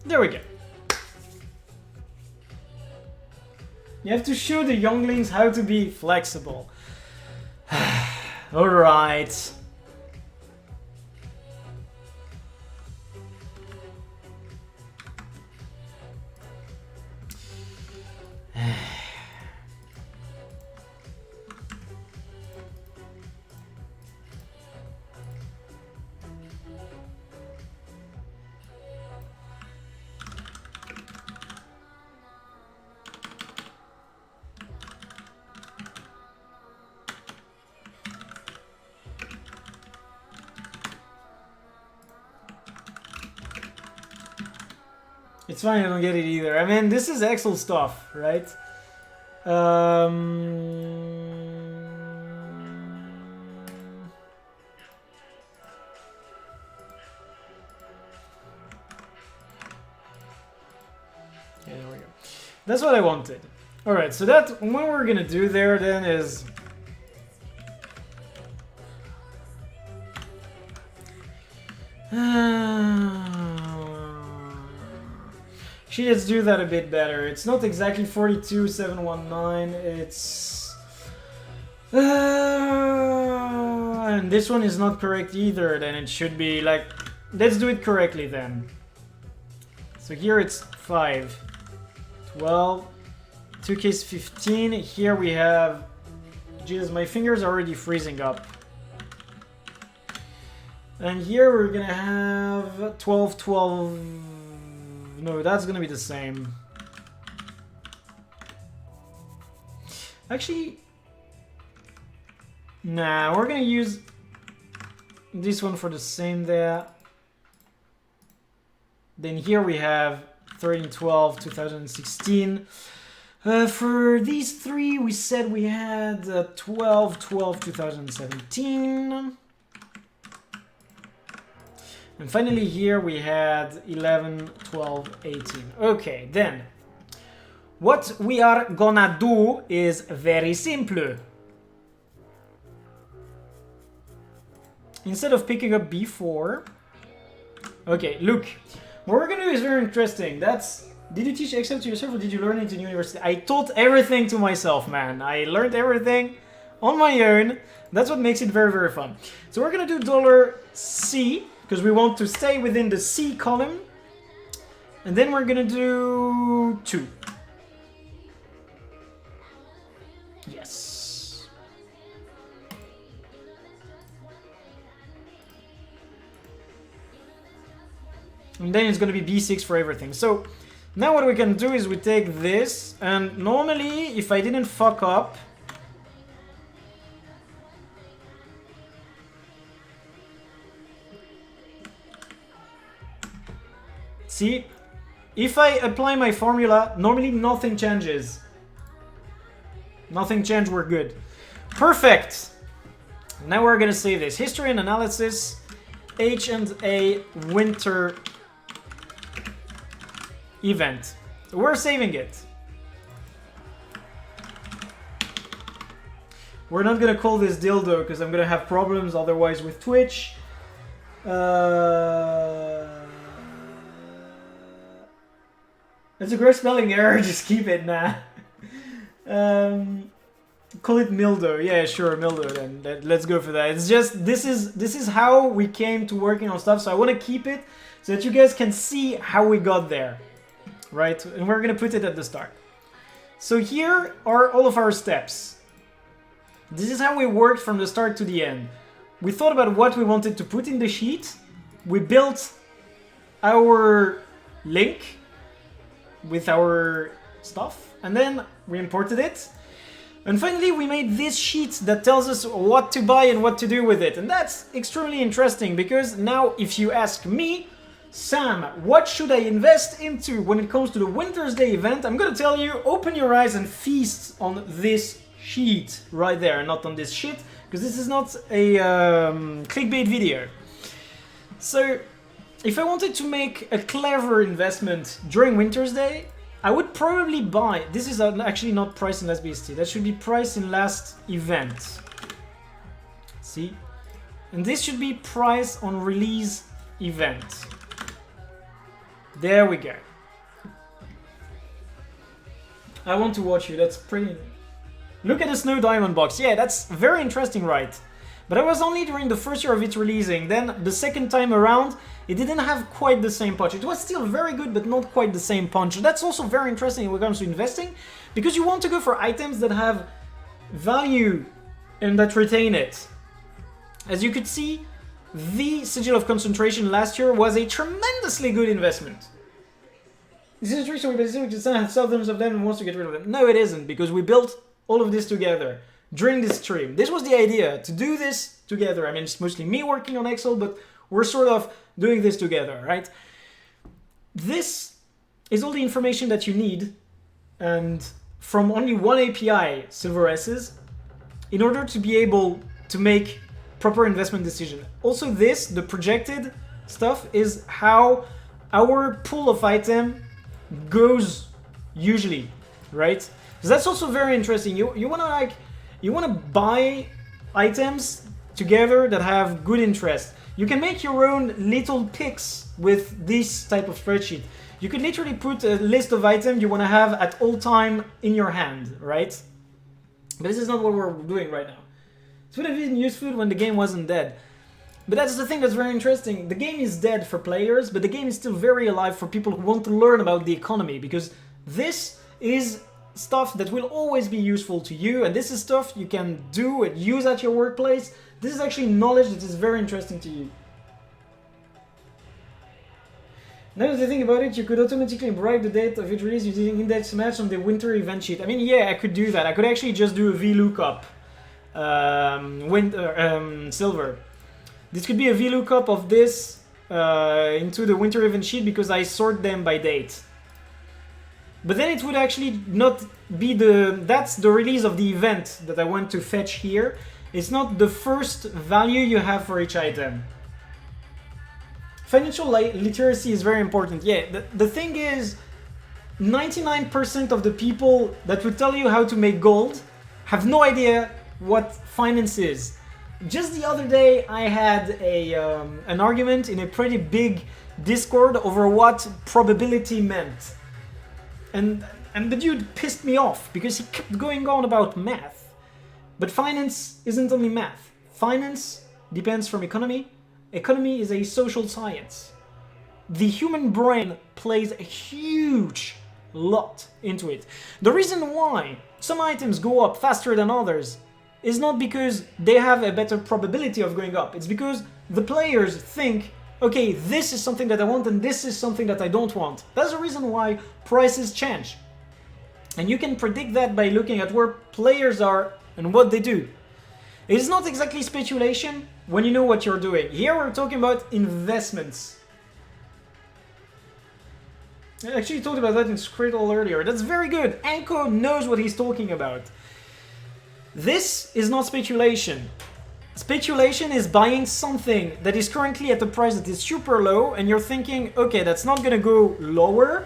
There we go. You have to show the younglings how to be flexible. Alright. It's fine, I don't get it either. I mean, this is Excel stuff, right? Yeah, there we go. That's what I wanted. Alright, so that, what we're gonna do there then is... Actually, let's do that a bit better. It's not exactly 42719, it's... and this one is not correct either, then it should be like... Let's do it correctly then. So here it's 5, 12, 2K is 15, here we have... Jesus, my fingers are already freezing up. And here we're gonna have 12, 12... No, that's gonna be the same. Actually... Nah, we're gonna use this one for the same there. Then here we have 13, 12, 2016. For these three, we said we had 12, 12, 2017. And finally here we had 11, 12, 18. Okay, then. What we are gonna do is very simple. Instead of picking up B4... Okay, look. What we're gonna do is very interesting. That's... Did you teach Excel to yourself or did you learn it in university? I taught everything to myself, man. I learned everything on my own. That's what makes it very, very fun. So we're gonna do $C. Because we want to stay within the C column. And then we're gonna do 2. Yes. And then it's gonna be B6 for everything. So now what we can do is we take this, and normally if I didn't fuck up, see, if I apply my formula, normally nothing changes. Nothing changed, we're good. Perfect! Now we're gonna save this. History and analysis, H&A winter event. So we're saving it. We're not gonna call this dildo because I'm gonna have problems otherwise with Twitch. It's a gross spelling error, just keep it, nah. Call it Mildo. Yeah, sure, Mildo then. Let's go for that. It's just, this is how we came to working on stuff, so I want to keep it so that you guys can see how we got there. Right? And we're going to put it at the start. So here are all of our steps. This is how we worked from the start to the end. We thought about what we wanted to put in the sheet. We built our link with our stuff, and then we imported it. And finally we made this sheet that tells us what to buy and what to do with it. And that's extremely interesting because now if you ask me, Sam, what should I invest into when it comes to the Winter's Day event? I'm gonna tell you, open your eyes and feast on this sheet right there, not on this shit, because this is not a clickbait video. So, if I wanted to make a clever investment during Winter's Day, I would probably buy, this is actually not priced in last BST, that should be priced in last event. See? And this should be priced on release event. There we go. I want to watch you, that's pretty... Look at the Snow Diamond box, yeah, that's very interesting, right? But that was only during the first year of it releasing, then the second time around, it didn't have quite the same punch. It was still very good, but not quite the same punch. That's also very interesting when it comes to investing, because you want to go for items that have value and that retain it. As you could see, the Sigil of Concentration last year was a tremendously good investment. This is a trick, so we basically just have thousands of them and wants to get rid of them. No, it isn't, because we built all of this together during this stream. This was the idea, to do this together. I mean, it's mostly me working on Excel, but we're sort of doing this together, right? This is all the information that you need, and from only one API, Silver S's, in order to be able to make proper investment decision. Also this, the projected stuff, is how our pool of item goes usually, right? So that's also very interesting. You wanna buy items together that have good interest. You can make your own little picks with this type of spreadsheet. You could literally put a list of items you wanna have at all time in your hand, right? But this is not what we're doing right now. It would have been useful when the game wasn't dead. But that's the thing that's very interesting. The game is dead for players, but the game is still very alive for people who want to learn about the economy, because this is stuff that will always be useful to you, and this is stuff you can do and use at your workplace. This is actually knowledge that is very interesting to you. Now that I think about it, you could automatically bribe the date of its release using index match on the winter event sheet. I mean, yeah, I could do that. I could actually just do a VLOOKUP. Silver. This could be a VLOOKUP of this into the winter event sheet, because I sort them by date. But then it would actually not be that's the release of the event that I want to fetch here. It's not the first value you have for each item. Financial literacy is very important. Yeah, the thing is, 99% of the people that would tell you how to make gold have no idea what finance is. Just the other day I had an argument in a pretty big Discord over what probability meant. And the dude pissed me off because he kept going on about math. But finance isn't only math. Finance depends from economy. Economy is a social science. The human brain plays a huge lot into it. The reason why some items go up faster than others is not because they have a better probability of going up. It's because the players think, okay, this is something that I want and this is something that I don't want. That's the reason why prices change. And you can predict that by looking at where players are and what they do. It's not exactly speculation when you know what you're doing. Here we're talking about investments. I actually talked about that in Skriddle earlier. That's very good. Anko knows what he's talking about. This is not speculation. Speculation is buying something that is currently at a price that is super low and you're thinking, okay, that's not gonna go lower,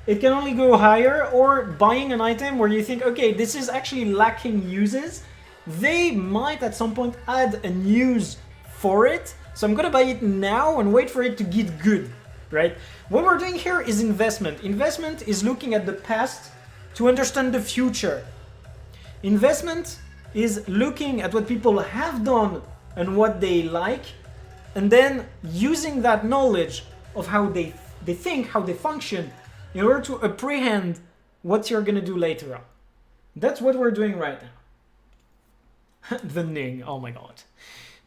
it can only go higher, or buying an item where you think, okay, this is actually lacking uses, they might at some point add a use for it, so I'm gonna buy it now and wait for it to get good, right? What we're doing here is investment. Investment is looking at the past to understand the future. Investment is looking at what people have done and what they like, and then using that knowledge of how they think, how they function, in order to apprehend what you're gonna do later on. That's what we're doing right now. The Ning, oh my god.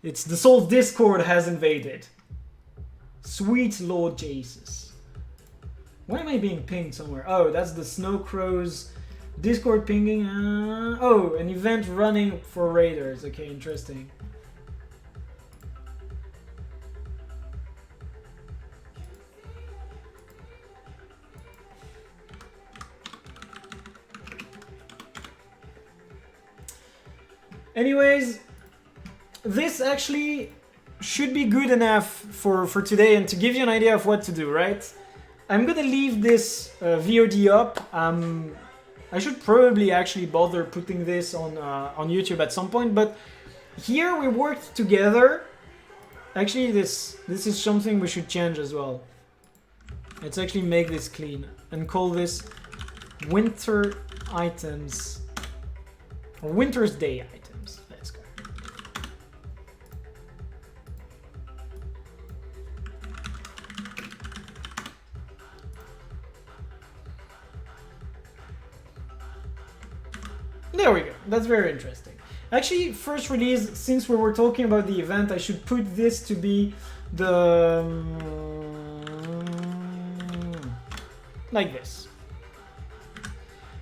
It's the Soul Discord has invaded. Sweet Lord Jesus. Why am I being pinged somewhere? Oh, that's the Snow Crows Discord pinging. Oh, an event running for raiders. Okay, interesting. Anyways, this actually should be good enough for today and to give you an idea of what to do, right? I'm gonna leave this VOD up. I should probably actually bother putting this on YouTube at some point, but here we worked together. Actually, this is something we should change as well. Let's actually make this clean and call this winter items or Winter's Day items. Let's go. There we go. That's very interesting. Actually, first release, since we were talking about the event, I should put this to be the... like this.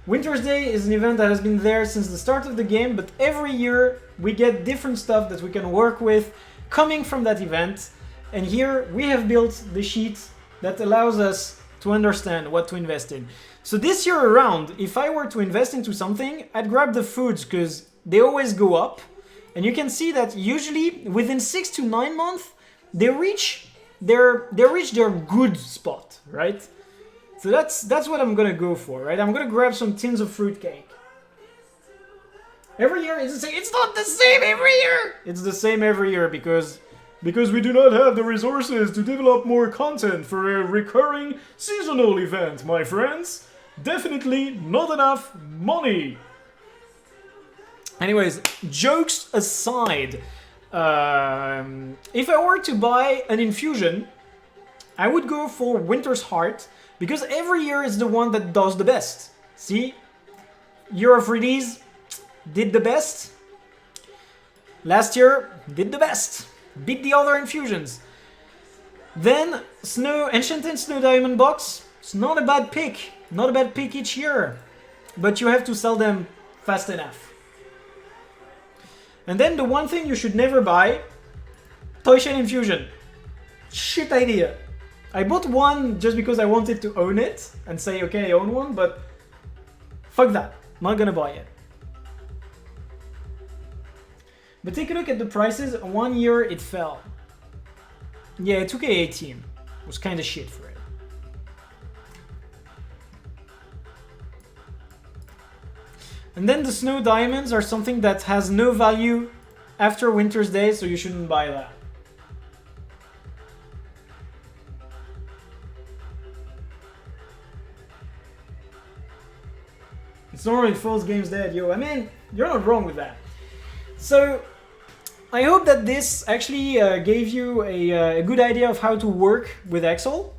Winter's Day is an event that has been there since the start of the game, but every year we get different stuff that we can work with coming from that event. And here we have built the sheet that allows us to understand what to invest in. So this year around, if I were to invest into something, I'd grab the foods because they always go up. And you can see that usually within 6 to 9 months, they reach their good spot, right? So that's what I'm gonna go for, right? I'm gonna grab some tins of fruitcake. Every year it's the same. It's not the same every year. It's the same every year because we do not have the resources to develop more content for a recurring seasonal event, my friends. Definitely not enough money. Anyways, jokes aside, if I were to buy an infusion, I would go for Winter's Heart, because every year is the one that does the best. See? Year of release, did the best. Last year, did the best. Beat the other infusions. Then, Enchanted Snow Diamond Box, it's not a bad pick. Not a bad pick each year. But you have to sell them fast enough. And then the one thing you should never buy, Toy Shell Infusion. Shit idea. I bought one just because I wanted to own it and say, okay, I own one, but fuck that. Not gonna buy it. But take a look at the prices. 1 year it fell. Yeah, it took A18. It was kind of shit for it. And then the Snow Diamonds are something that has no value after Winter's Day, so you shouldn't buy that. It's normally false games dead, yo. I mean, you're not wrong with that. So, I hope that this actually gave you a good idea of how to work with Excel.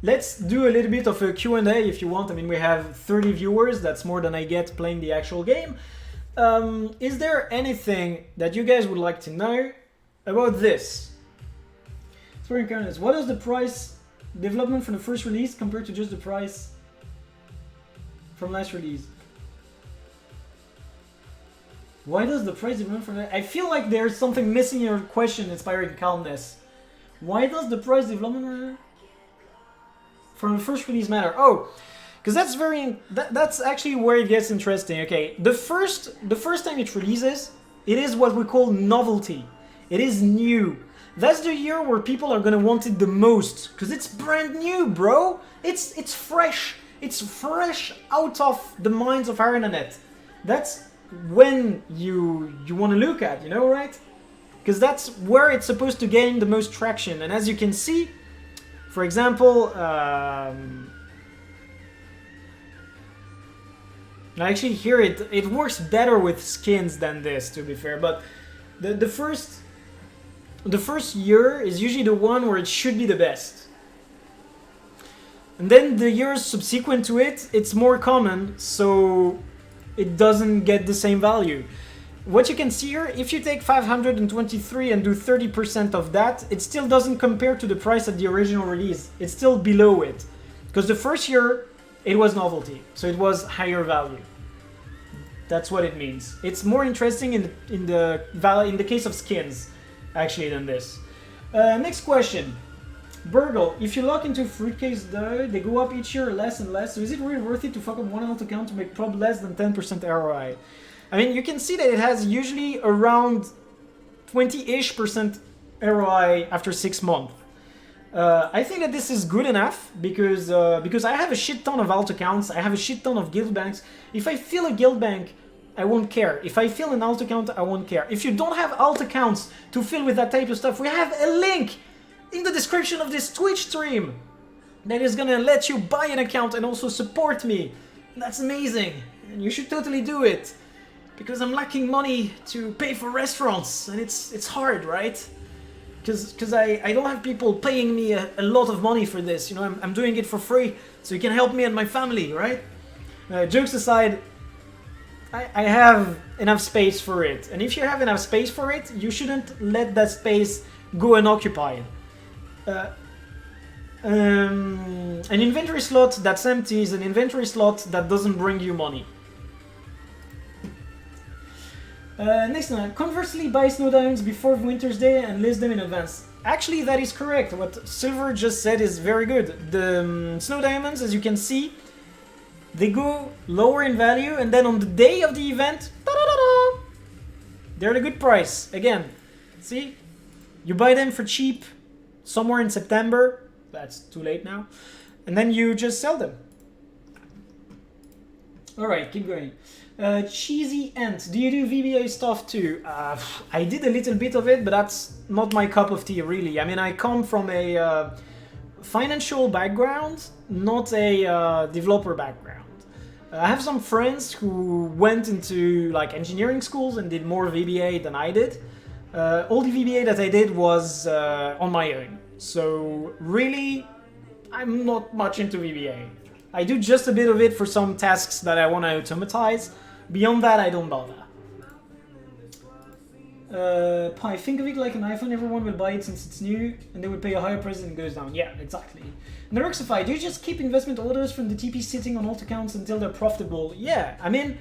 Let's do a little bit of a Q&A if you want. I mean, we have 30 viewers. That's more than I get playing the actual game. Is there anything that you guys would like to know about this? What is the price development from the first release compared to just the price from last release? Why does the price development from I feel like there's something missing in your question, Inspiring Calmness. Why does the price development from the first release matter? Oh, because that's actually where it gets interesting. Okay, the first time it releases, it is what we call novelty. It is new. That's the year where people are gonna want it the most, because it's brand new, bro. It's fresh. It's fresh out of the minds of our internet. That's when you want to look at, you know, right? Because that's where it's supposed to gain the most traction. And as you can see, for example, actually here it works better with skins than this, to be fair. But the first year is usually the one where it should be the best. And then the years subsequent to it, it's more common, so it doesn't get the same value. What you can see here, if you take 523 and do 30% of that, it still doesn't compare to the price at the original release. It's still below it. Because the first year, it was novelty, so it was higher value. That's what it means. It's more interesting in the case of skins, actually, than this. Next question. Burgle, if you lock into fruitcakes though, they go up each year less and less, so is it really worth it to fuck up one alt account to make prob less than 10% ROI? I mean, you can see that it has usually around 20-ish% ROI after 6 months. I think that this is good enough because I have a shit ton of alt accounts, I have a shit ton of guild banks. If I fill a guild bank, I won't care. If I fill an alt account, I won't care. If you don't have alt accounts to fill with that type of stuff, we have a link in the description of this Twitch stream that is gonna let you buy an account and also support me. That's amazing, and you should totally do it. Because I'm lacking money to pay for restaurants, and it's hard, right? Because I don't have people paying me a lot of money for this, you know, I'm doing it for free, so you can help me and my family, right? Jokes aside, I have enough space for it, and if you have enough space for it, you shouldn't let that space go unoccupied. An inventory slot that's empty is an inventory slot that doesn't bring you money. Next one. Conversely, buy snow diamonds before Winter's Day and list them in advance. Actually, that is correct. What Silver just said is very good. The snow diamonds, as you can see, they go lower in value, and then on the day of the event, they're at a good price. Again, see? You buy them for cheap somewhere in September. That's too late now. And then you just sell them. Alright, keep going. Cheesy Ant, do you do VBA stuff too? I did a little bit of it, but that's not my cup of tea, really. I mean, I come from a financial background, not a developer background. I have some friends who went into like engineering schools and did more VBA than I did. All the VBA that I did was on my own. So really, I'm not much into VBA. I do just a bit of it for some tasks that I want to automatize. Beyond that, I don't bother. Pi, think of it like an iPhone, everyone will buy it since it's new, and they will pay a higher price and it goes down. Yeah, exactly. Neruxify, do you just keep investment orders from the TP sitting on alt accounts until they're profitable? Yeah, I mean,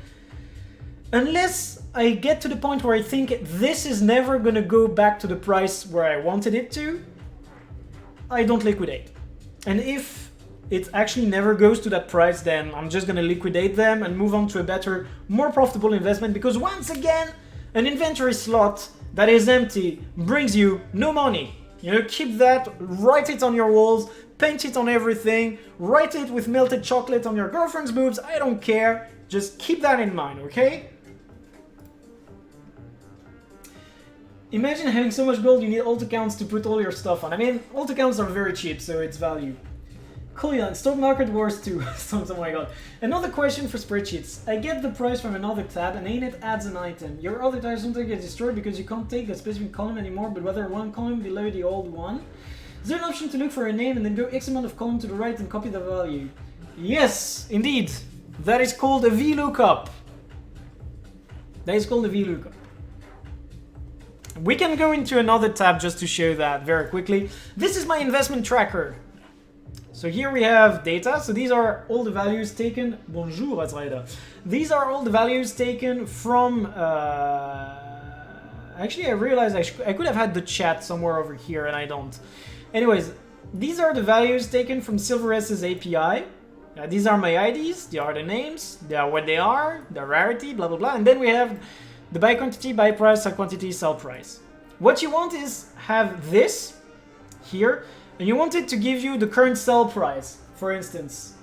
unless I get to the point where I think this is never gonna go back to the price where I wanted it to, I don't liquidate. And if it actually never goes to that price, then I'm just gonna liquidate them and move on to a better, more profitable investment, because once again, an inventory slot that is empty brings you no money. You know, keep that, write it on your walls, paint it on everything, write it with melted chocolate on your girlfriend's boobs, I don't care. Just keep that in mind, okay? Imagine having so much gold you need alt accounts to put all your stuff on. I mean, alt accounts are very cheap, so it's value. Cool, Stock Market Wars 2. Oh my god. Another question for spreadsheets. I get the price from another tab and ain't it adds an item. Your other tabs don't get destroyed because you can't take a specific column anymore, but rather one column below the old one. Is there an option to look for a name and then go X amount of column to the right and copy the value? Yes, indeed. That is called a VLOOKUP. That is called a VLOOKUP. We can go into another tab just to show that very quickly. This is my investment tracker. So here we have data. So these are all the values taken. Bonjour, Azraida. These are all the values taken from. Actually, I realized I could have had the chat somewhere over here, and I don't. Anyways, these are the values taken from SilverS's API. These are my IDs. They are the names. They are what they are. The rarity. Blah blah blah. And then we have the buy quantity, buy price, sell quantity, sell price. What you want is have this here. And you want it to give you the current sell price, for instance.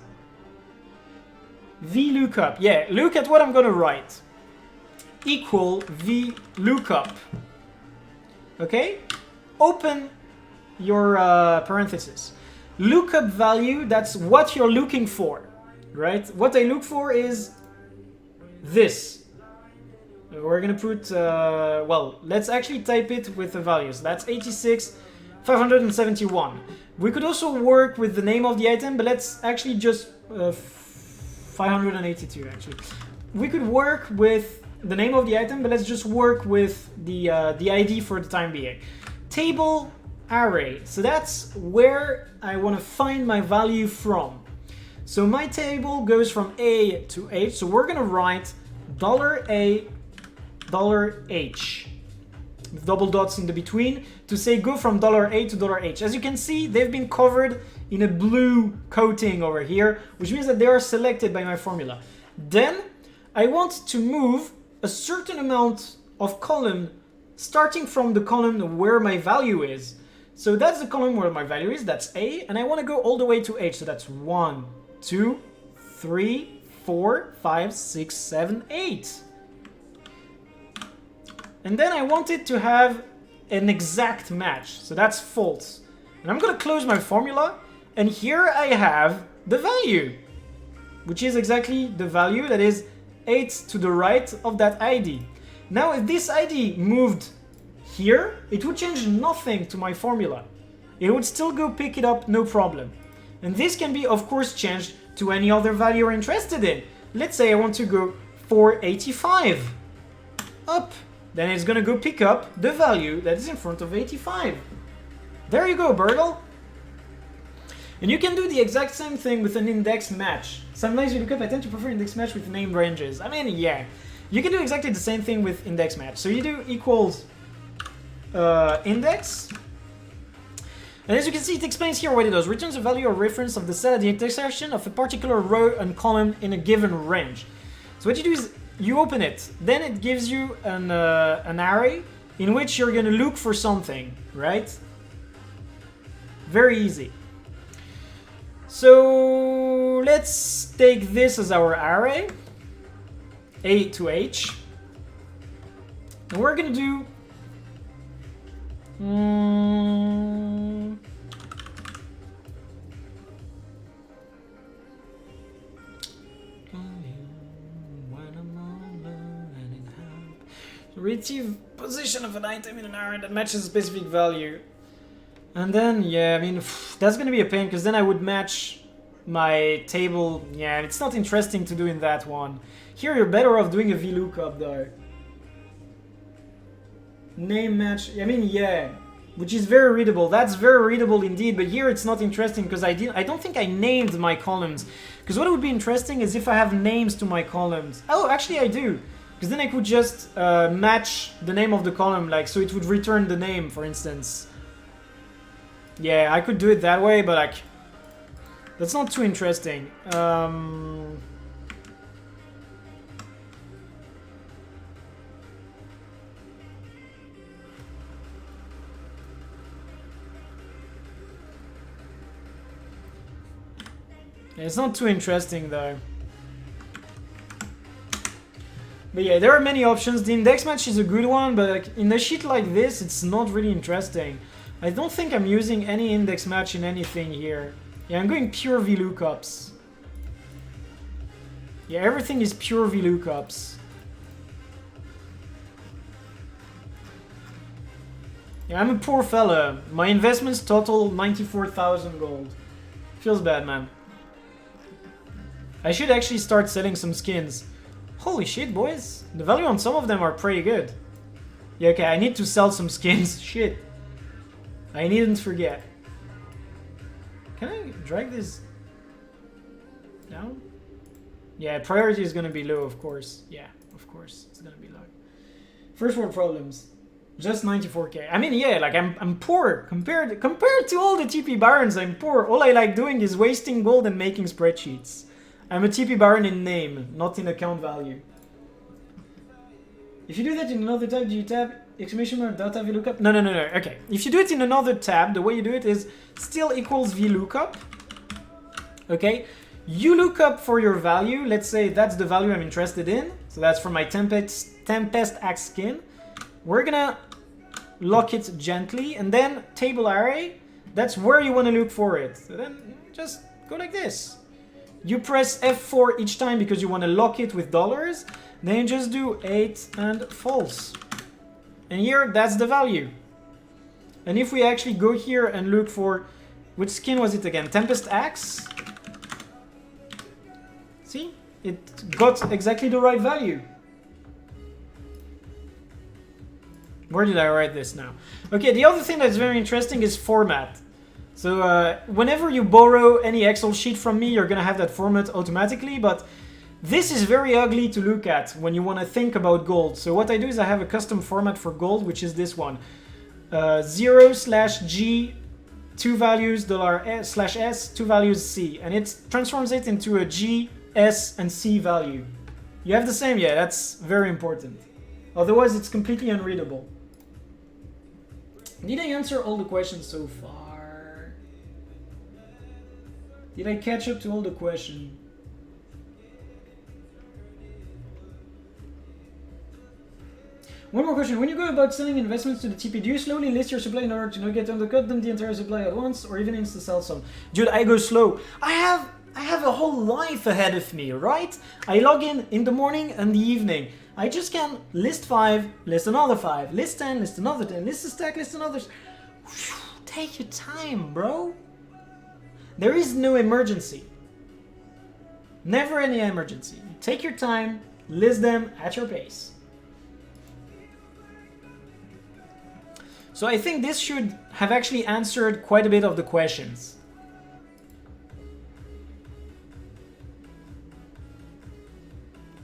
VLOOKUP. Yeah, look at what I'm gonna write. Equal VLOOKUP. Okay? Open your parenthesis. Lookup value, that's what you're looking for. Right? What I look for is this. We're gonna put, well, let's actually type it with the values. That's 86,571. We could also work with the name of the item, but let's actually just 582 actually. We could work with the name of the item, but let's just work with the ID for the time being. Table array. So that's where I want to find my value from. So my table goes from A to H. So we're gonna write $A, $H. With double dots in the between to say go from $A to $H. As you can see, they've been covered in a blue coating over here, which means that they are selected by my formula. Then I want to move a certain amount of column starting from the column where my value is. So that's the column where my value is, that's A, and I want to go all the way to H. So that's 1, 2, 3, 4, 5, 6, 7, 8. And then I want it to have an exact match. So that's false. And I'm going to close my formula. And here I have the value, which is exactly the value that is 8 to the right of that ID. Now, if this ID moved here, it would change nothing to my formula. It would still go pick it up, no problem. And this can be, of course, changed to any other value you're interested in. Let's say I want to go 485 up. Then it's gonna go pick up the value that is in front of 85. There you go, Burgle. And you can do the exact same thing with an index match. Sometimes you look up, I tend to prefer index match with named ranges. I mean, yeah. You can do exactly the same thing with index match. So you do equals index. And as you can see, it explains here what it does. Returns the value or reference of the cell at the intersection of a particular row and column in a given range. So what you do is you open it, then it gives you an array in which you're gonna look for something, right? Very easy. So let's take this as our array, A to H, and we're gonna do retrieve position of an item in an array that matches a specific value. And then, yeah, I mean, that's gonna be a pain, because then I would match my table. Yeah, it's not interesting to do in that one. Here you're better off doing a VLOOKUP though. Name match, I mean, yeah, which is very readable. That's very readable indeed, but here it's not interesting because I don't think I named my columns. Because what would be interesting is if I have names to my columns. Oh, actually I do. Because then I could just match the name of the column, like, so it would return the name, for instance. Yeah, I could do it that way, but like, that's not too interesting. It's not too interesting though. But yeah, there are many options. The index match is a good one, but like, in a sheet like this, it's not really interesting. I don't think I'm using any index match in anything here. Yeah, I'm going pure VLOOKUPs. Yeah, everything is pure VLOOKUPs. Yeah, I'm a poor fella. My investments total 94,000 gold. Feels bad, man. I should actually start selling some skins. Holy shit, boys. The value on some of them are pretty good. Yeah, okay, I need to sell some skins. Shit. I needn't forget. Can I drag this down? Yeah, priority is gonna be low, of course. Yeah, of course, it's gonna be low. First world problems. Just 94k. I mean, yeah, like I'm poor compared to all the TP barons. I'm poor. All I like doing is wasting gold and making spreadsheets. I'm a TP baron in name, not in account value. If you do that in another tab, do you tab exclamation mark data VLOOKUP? No. Okay. If you do it in another tab, the way you do it is still equals VLOOKUP. Okay. You look up for your value. Let's say that's the value I'm interested in. So that's for my Tempest Axe skin. We're gonna lock it gently, and then table array. That's where you want to look for it. So then just go like this. You press F4 each time because you want to lock it with dollars. Then you just do 8 and false. And here, that's the value. And if we actually go here and look for, which skin was it again? Tempest Axe. See? It got exactly the right value. Where did I write this now? Okay, the other thing that's very interesting is format. So whenever you borrow any Excel sheet from me, you're going to have that format automatically, but this is very ugly to look at when you want to think about gold. So what I do is I have a custom format for gold, which is this one. 0/G, 2 values, $/S, 2 values C. And it transforms it into a G, S, and C value. You have the same? Yeah, that's very important. Otherwise, it's completely unreadable. Did I answer all the questions so far? Did I catch up to all the questions? One more question. When you go about selling investments to the TP, do you slowly list your supply in order to not get undercut them the entire supply at once, or even insta sell some? Dude, I go slow. I have a whole life ahead of me, right? I log in the morning and the evening. I just can list 5, list another 5, list 10, list another 10, list a stack, list another. Take your time, bro. There is no emergency. Never any emergency. Take your time, list them at your pace. So I think this should have actually answered quite a bit of the questions.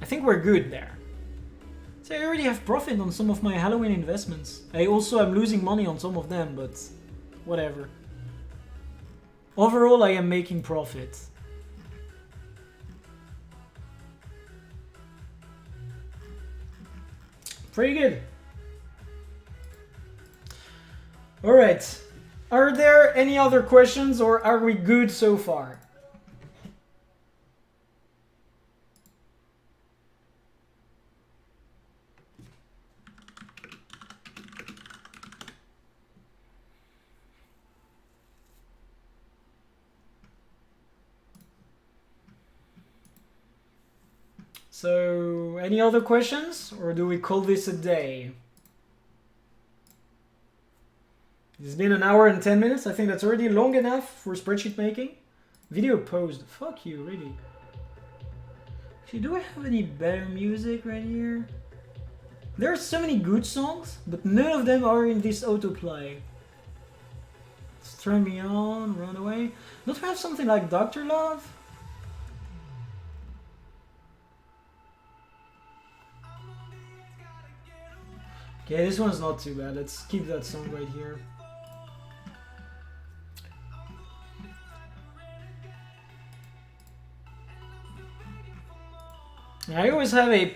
I think we're good there. So I already have profit on some of my Halloween investments. I also am losing money on some of them, but whatever. Overall, I am making profit. Pretty good. Alright. Are there any other questions, or are we good so far? So, any other questions, or do we call this a day? It's been an hour and 10 minutes. I think that's already long enough for spreadsheet making. Video posed. Fuck you, really. Actually, do I have any better music right here? There are so many good songs, but none of them are in this autoplay. Let's turn me on, run away. Don't we have something like Dr. Love? Okay, this one's not too bad. Let's keep that song right here. I always have a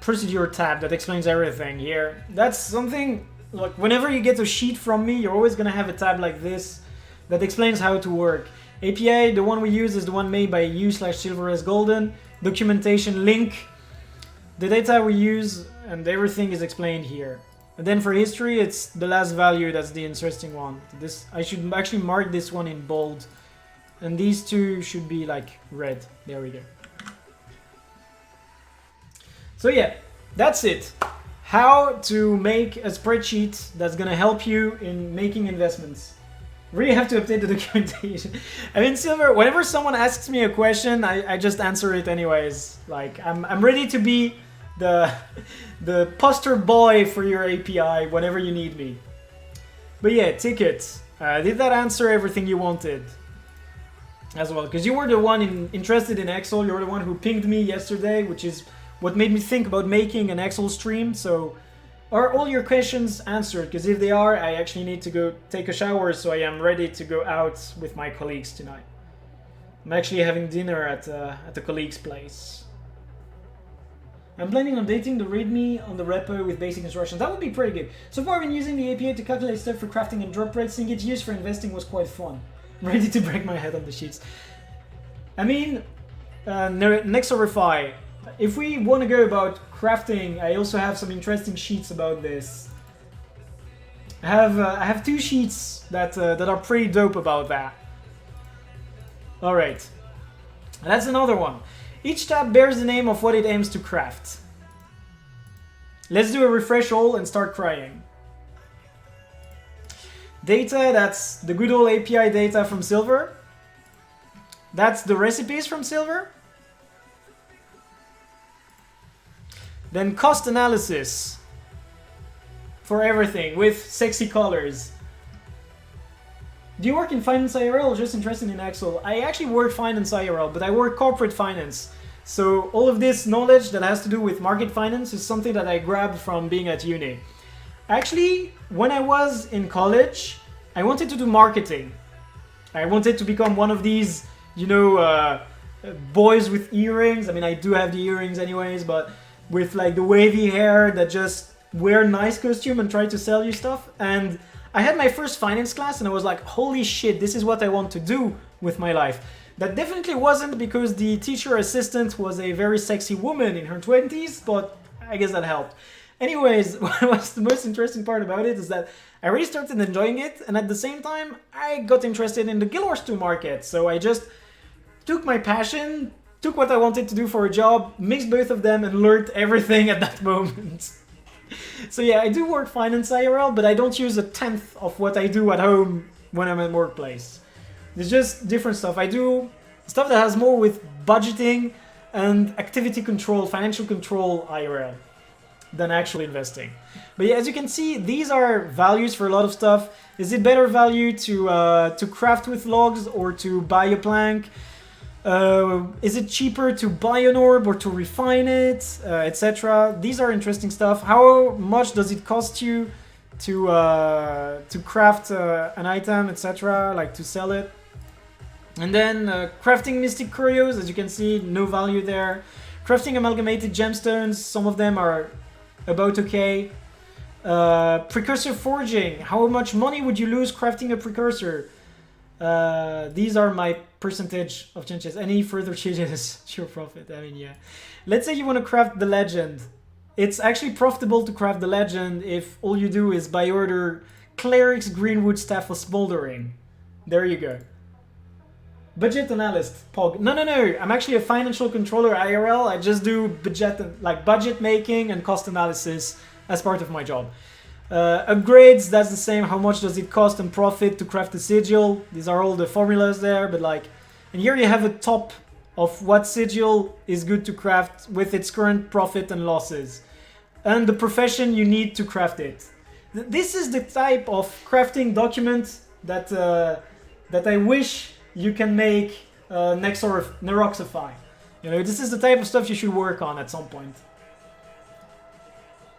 procedure tab that explains everything here. That's something, like, whenever you get a sheet from me, you're always gonna have a tab like this that explains how to work. API, the one we use is the one made by u/silversgolden. Documentation link, the data we use, and everything is explained here. And then for history, it's the last value that's the interesting one. This, I should actually mark this one in bold. And these two should be like red. There we go. So yeah, that's it. How to make a spreadsheet that's gonna help you in making investments. Really have to update the documentation. I mean, Silver, whenever someone asks me a question, I just answer it anyways. Like, I'm ready to be the poster boy for your API whenever you need me. But yeah, tickets. Did that answer everything you wanted? As well, because you were the one interested in Excel. You're the one who pinged me yesterday, which is what made me think about making an Excel stream. So, are all your questions answered? Because if they are, I actually need to go take a shower, so I am ready to go out with my colleagues tonight. I'm actually having dinner at a colleague's place. I'm planning on updating the README on the repo with basic instructions. That would be pretty good. So far, I've been using the API to calculate stuff for crafting and drop rates. Seeing its use for investing was quite fun. I'm ready to break my head on the sheets. I mean, Nexorify. If we want to go about crafting, I also have some interesting sheets about this. I have 2 sheets that are pretty dope about that. All right, that's another one. Each tab bears the name of what it aims to craft. Let's do a refresh all and start crying. Data, that's the good old API data from Silver. That's the recipes from Silver. Then cost analysis for everything with sexy colors. Do you work in finance IRL or just interested in Excel? I actually work finance IRL, but I work corporate finance. So all of this knowledge that has to do with market finance is something that I grabbed from being at uni. Actually, when I was in college, I wanted to do marketing. I wanted to become one of these, you know, boys with earrings. I mean, I do have the earrings anyways, but with like the wavy hair that just wear nice costume and try to sell you stuff. And I had my first finance class and I was like, holy shit, this is what I want to do with my life. That definitely wasn't because the teacher assistant was a very sexy woman in her 20s, but I guess that helped. Anyways, what's the most interesting part about it is that I really started enjoying it, and at the same time, I got interested in the Guild Wars 2 market. So I just took my passion, took what I wanted to do for a job, mixed both of them, and learned everything at that moment. So yeah, I do work finance IRL, but I don't use a tenth of what I do at home when I'm at workplace. It's just different stuff. I do stuff that has more with budgeting and activity control, financial control IRL than actual investing. But yeah, as you can see, these are values for a lot of stuff. Is it better value to craft with logs or to buy a plank? Is it cheaper to buy an orb or to refine it, etc.? These are interesting stuff. How much does it cost you to craft an item, etc., like to sell it? And then crafting mystic curios, as you can see, no value there. Crafting amalgamated gemstones, some of them are about okay. Precursor forging, how much money would you lose crafting a precursor? These are my percentage of changes. Any further changes, sure profit. I mean, yeah. Let's say you want to craft the legend. It's actually profitable to craft the legend if all you do is by order Cleric's Greenwood Staff of Smoldering. There you go. Budget analyst, Pog. No. I'm actually a financial controller IRL. I just do budget making and cost analysis as part of my job. Upgrades, that's the same. How much does it cost and profit to craft a sigil? These are all the formulas there, but like, and here you have a top of what sigil is good to craft with its current profit and losses, and the profession you need to craft it. This is the type of crafting document that I wish you can make Neroxify. You know, this is the type of stuff you should work on at some point.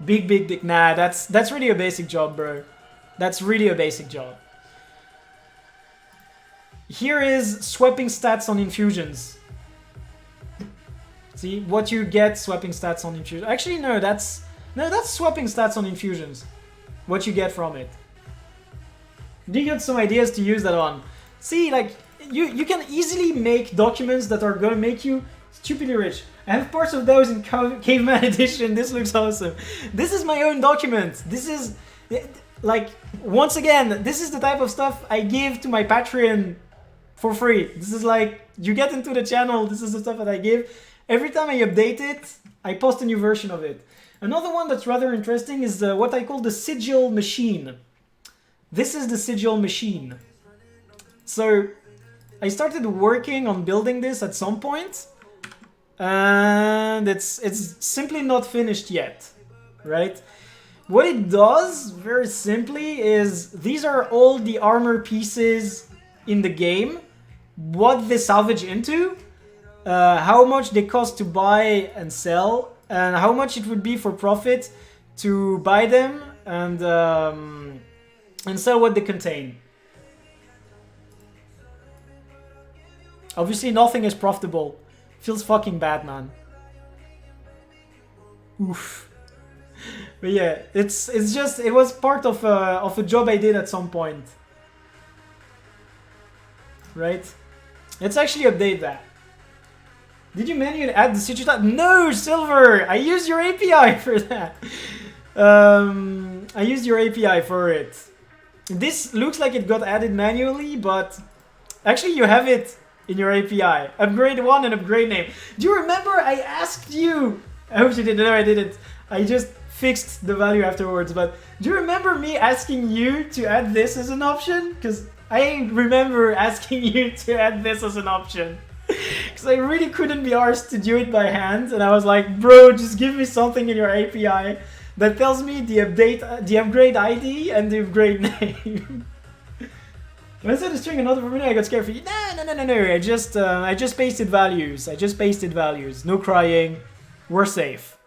Big. Nah, that's really a basic job, bro. That's really a basic job. Here is swapping stats on infusions. See what you get swapping stats on infusions. Actually, no, that's swapping stats on infusions. What you get from it. Do you get some ideas to use that on? See, like you can easily make documents that are gonna make you stupidly rich. I have parts of those in Caveman Edition. This looks awesome. This is my own document. This is, like, once again, this is the type of stuff I give to my Patreon for free. This is like, you get into the channel, this is the stuff that I give. Every time I update it, I post a new version of it. Another one that's rather interesting is what I call the sigil machine. This is the sigil machine. So, I started working on building this at some point. And it's simply not finished yet, right? What it does, very simply, is these are all the armor pieces in the game, what they salvage into, how much they cost to buy and sell, and how much it would be for profit to buy them and sell what they contain. Obviously, nothing is profitable. Feels fucking bad, man. Oof. But yeah, it's just, it was part of a job I did at some point. Right? Let's actually update that. Did you manually add the sigil type? No, Silver! I used your API for that. I used your API for it. This looks like it got added manually, but actually you have it in your API. Upgrade 1 and upgrade name. Do you remember I asked you? I hope you didn't. No, I didn't. I just fixed the value afterwards. But do you remember me asking you to add this as an option? Because I remember asking you to add this as an option. Because I really couldn't be arsed to do it by hand. And I was like, bro, just give me something in your API that tells me the upgrade ID and the upgrade name. When I said the string another for a minute, I got scared for you. No. I just pasted values. No crying. We're safe.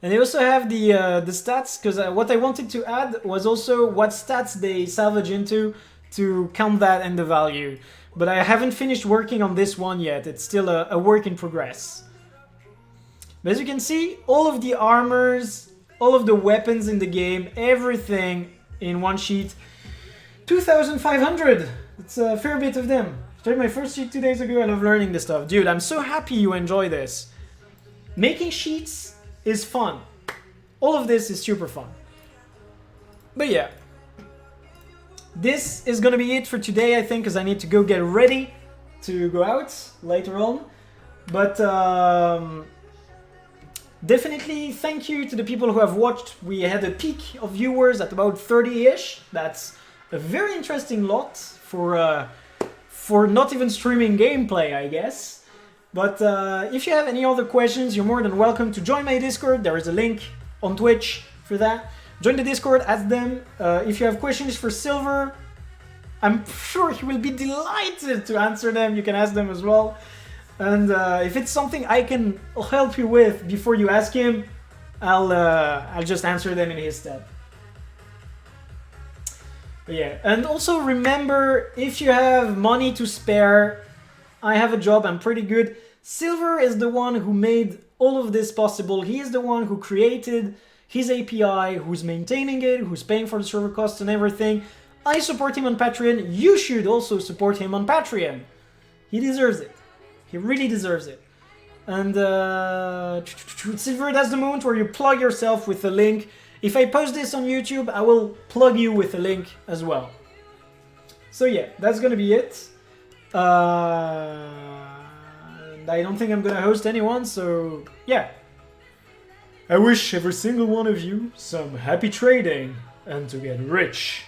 And they also have the stats, because what I wanted to add was also what stats they salvage into to count that and the value. but I haven't finished working on this one yet. It's still a work in progress. But as you can see, all of the armors, all of the weapons in the game, everything in one sheet. 2,500! It's a fair bit of them. Started my first sheet 2 days ago. I love learning this stuff. Dude, I'm so happy you enjoy this. Making sheets is fun. All of this is super fun. But yeah. This is gonna be it for today, I think, because I need to go get ready to go out later on. But definitely thank you to the people who have watched. We had a peak of viewers at about 30-ish. That's a very interesting lot for not even streaming gameplay, I guess. But if you have any other questions, you're more than welcome to join my Discord. There is a link on Twitch for that. Join the Discord, ask them. If you have questions for Silver, I'm sure he will be delighted to answer them. You can ask them as well. And if it's something I can help you with before you ask him, I'll just answer them in his stead. But yeah, and also remember, if you have money to spare, I have a job, I'm pretty good. Silver is the one who made all of this possible. He is the one who created his API, who's maintaining it, who's paying for the server costs and everything. I support him on Patreon. You should also support him on Patreon. He deserves it. He really deserves it. And Silver, that's the moment where you plug yourself with a link. If I post this on YouTube, I will plug you with a link as well. So yeah, that's gonna be it. And I don't think I'm gonna host anyone, so yeah. I wish every single one of you some happy trading and to get rich.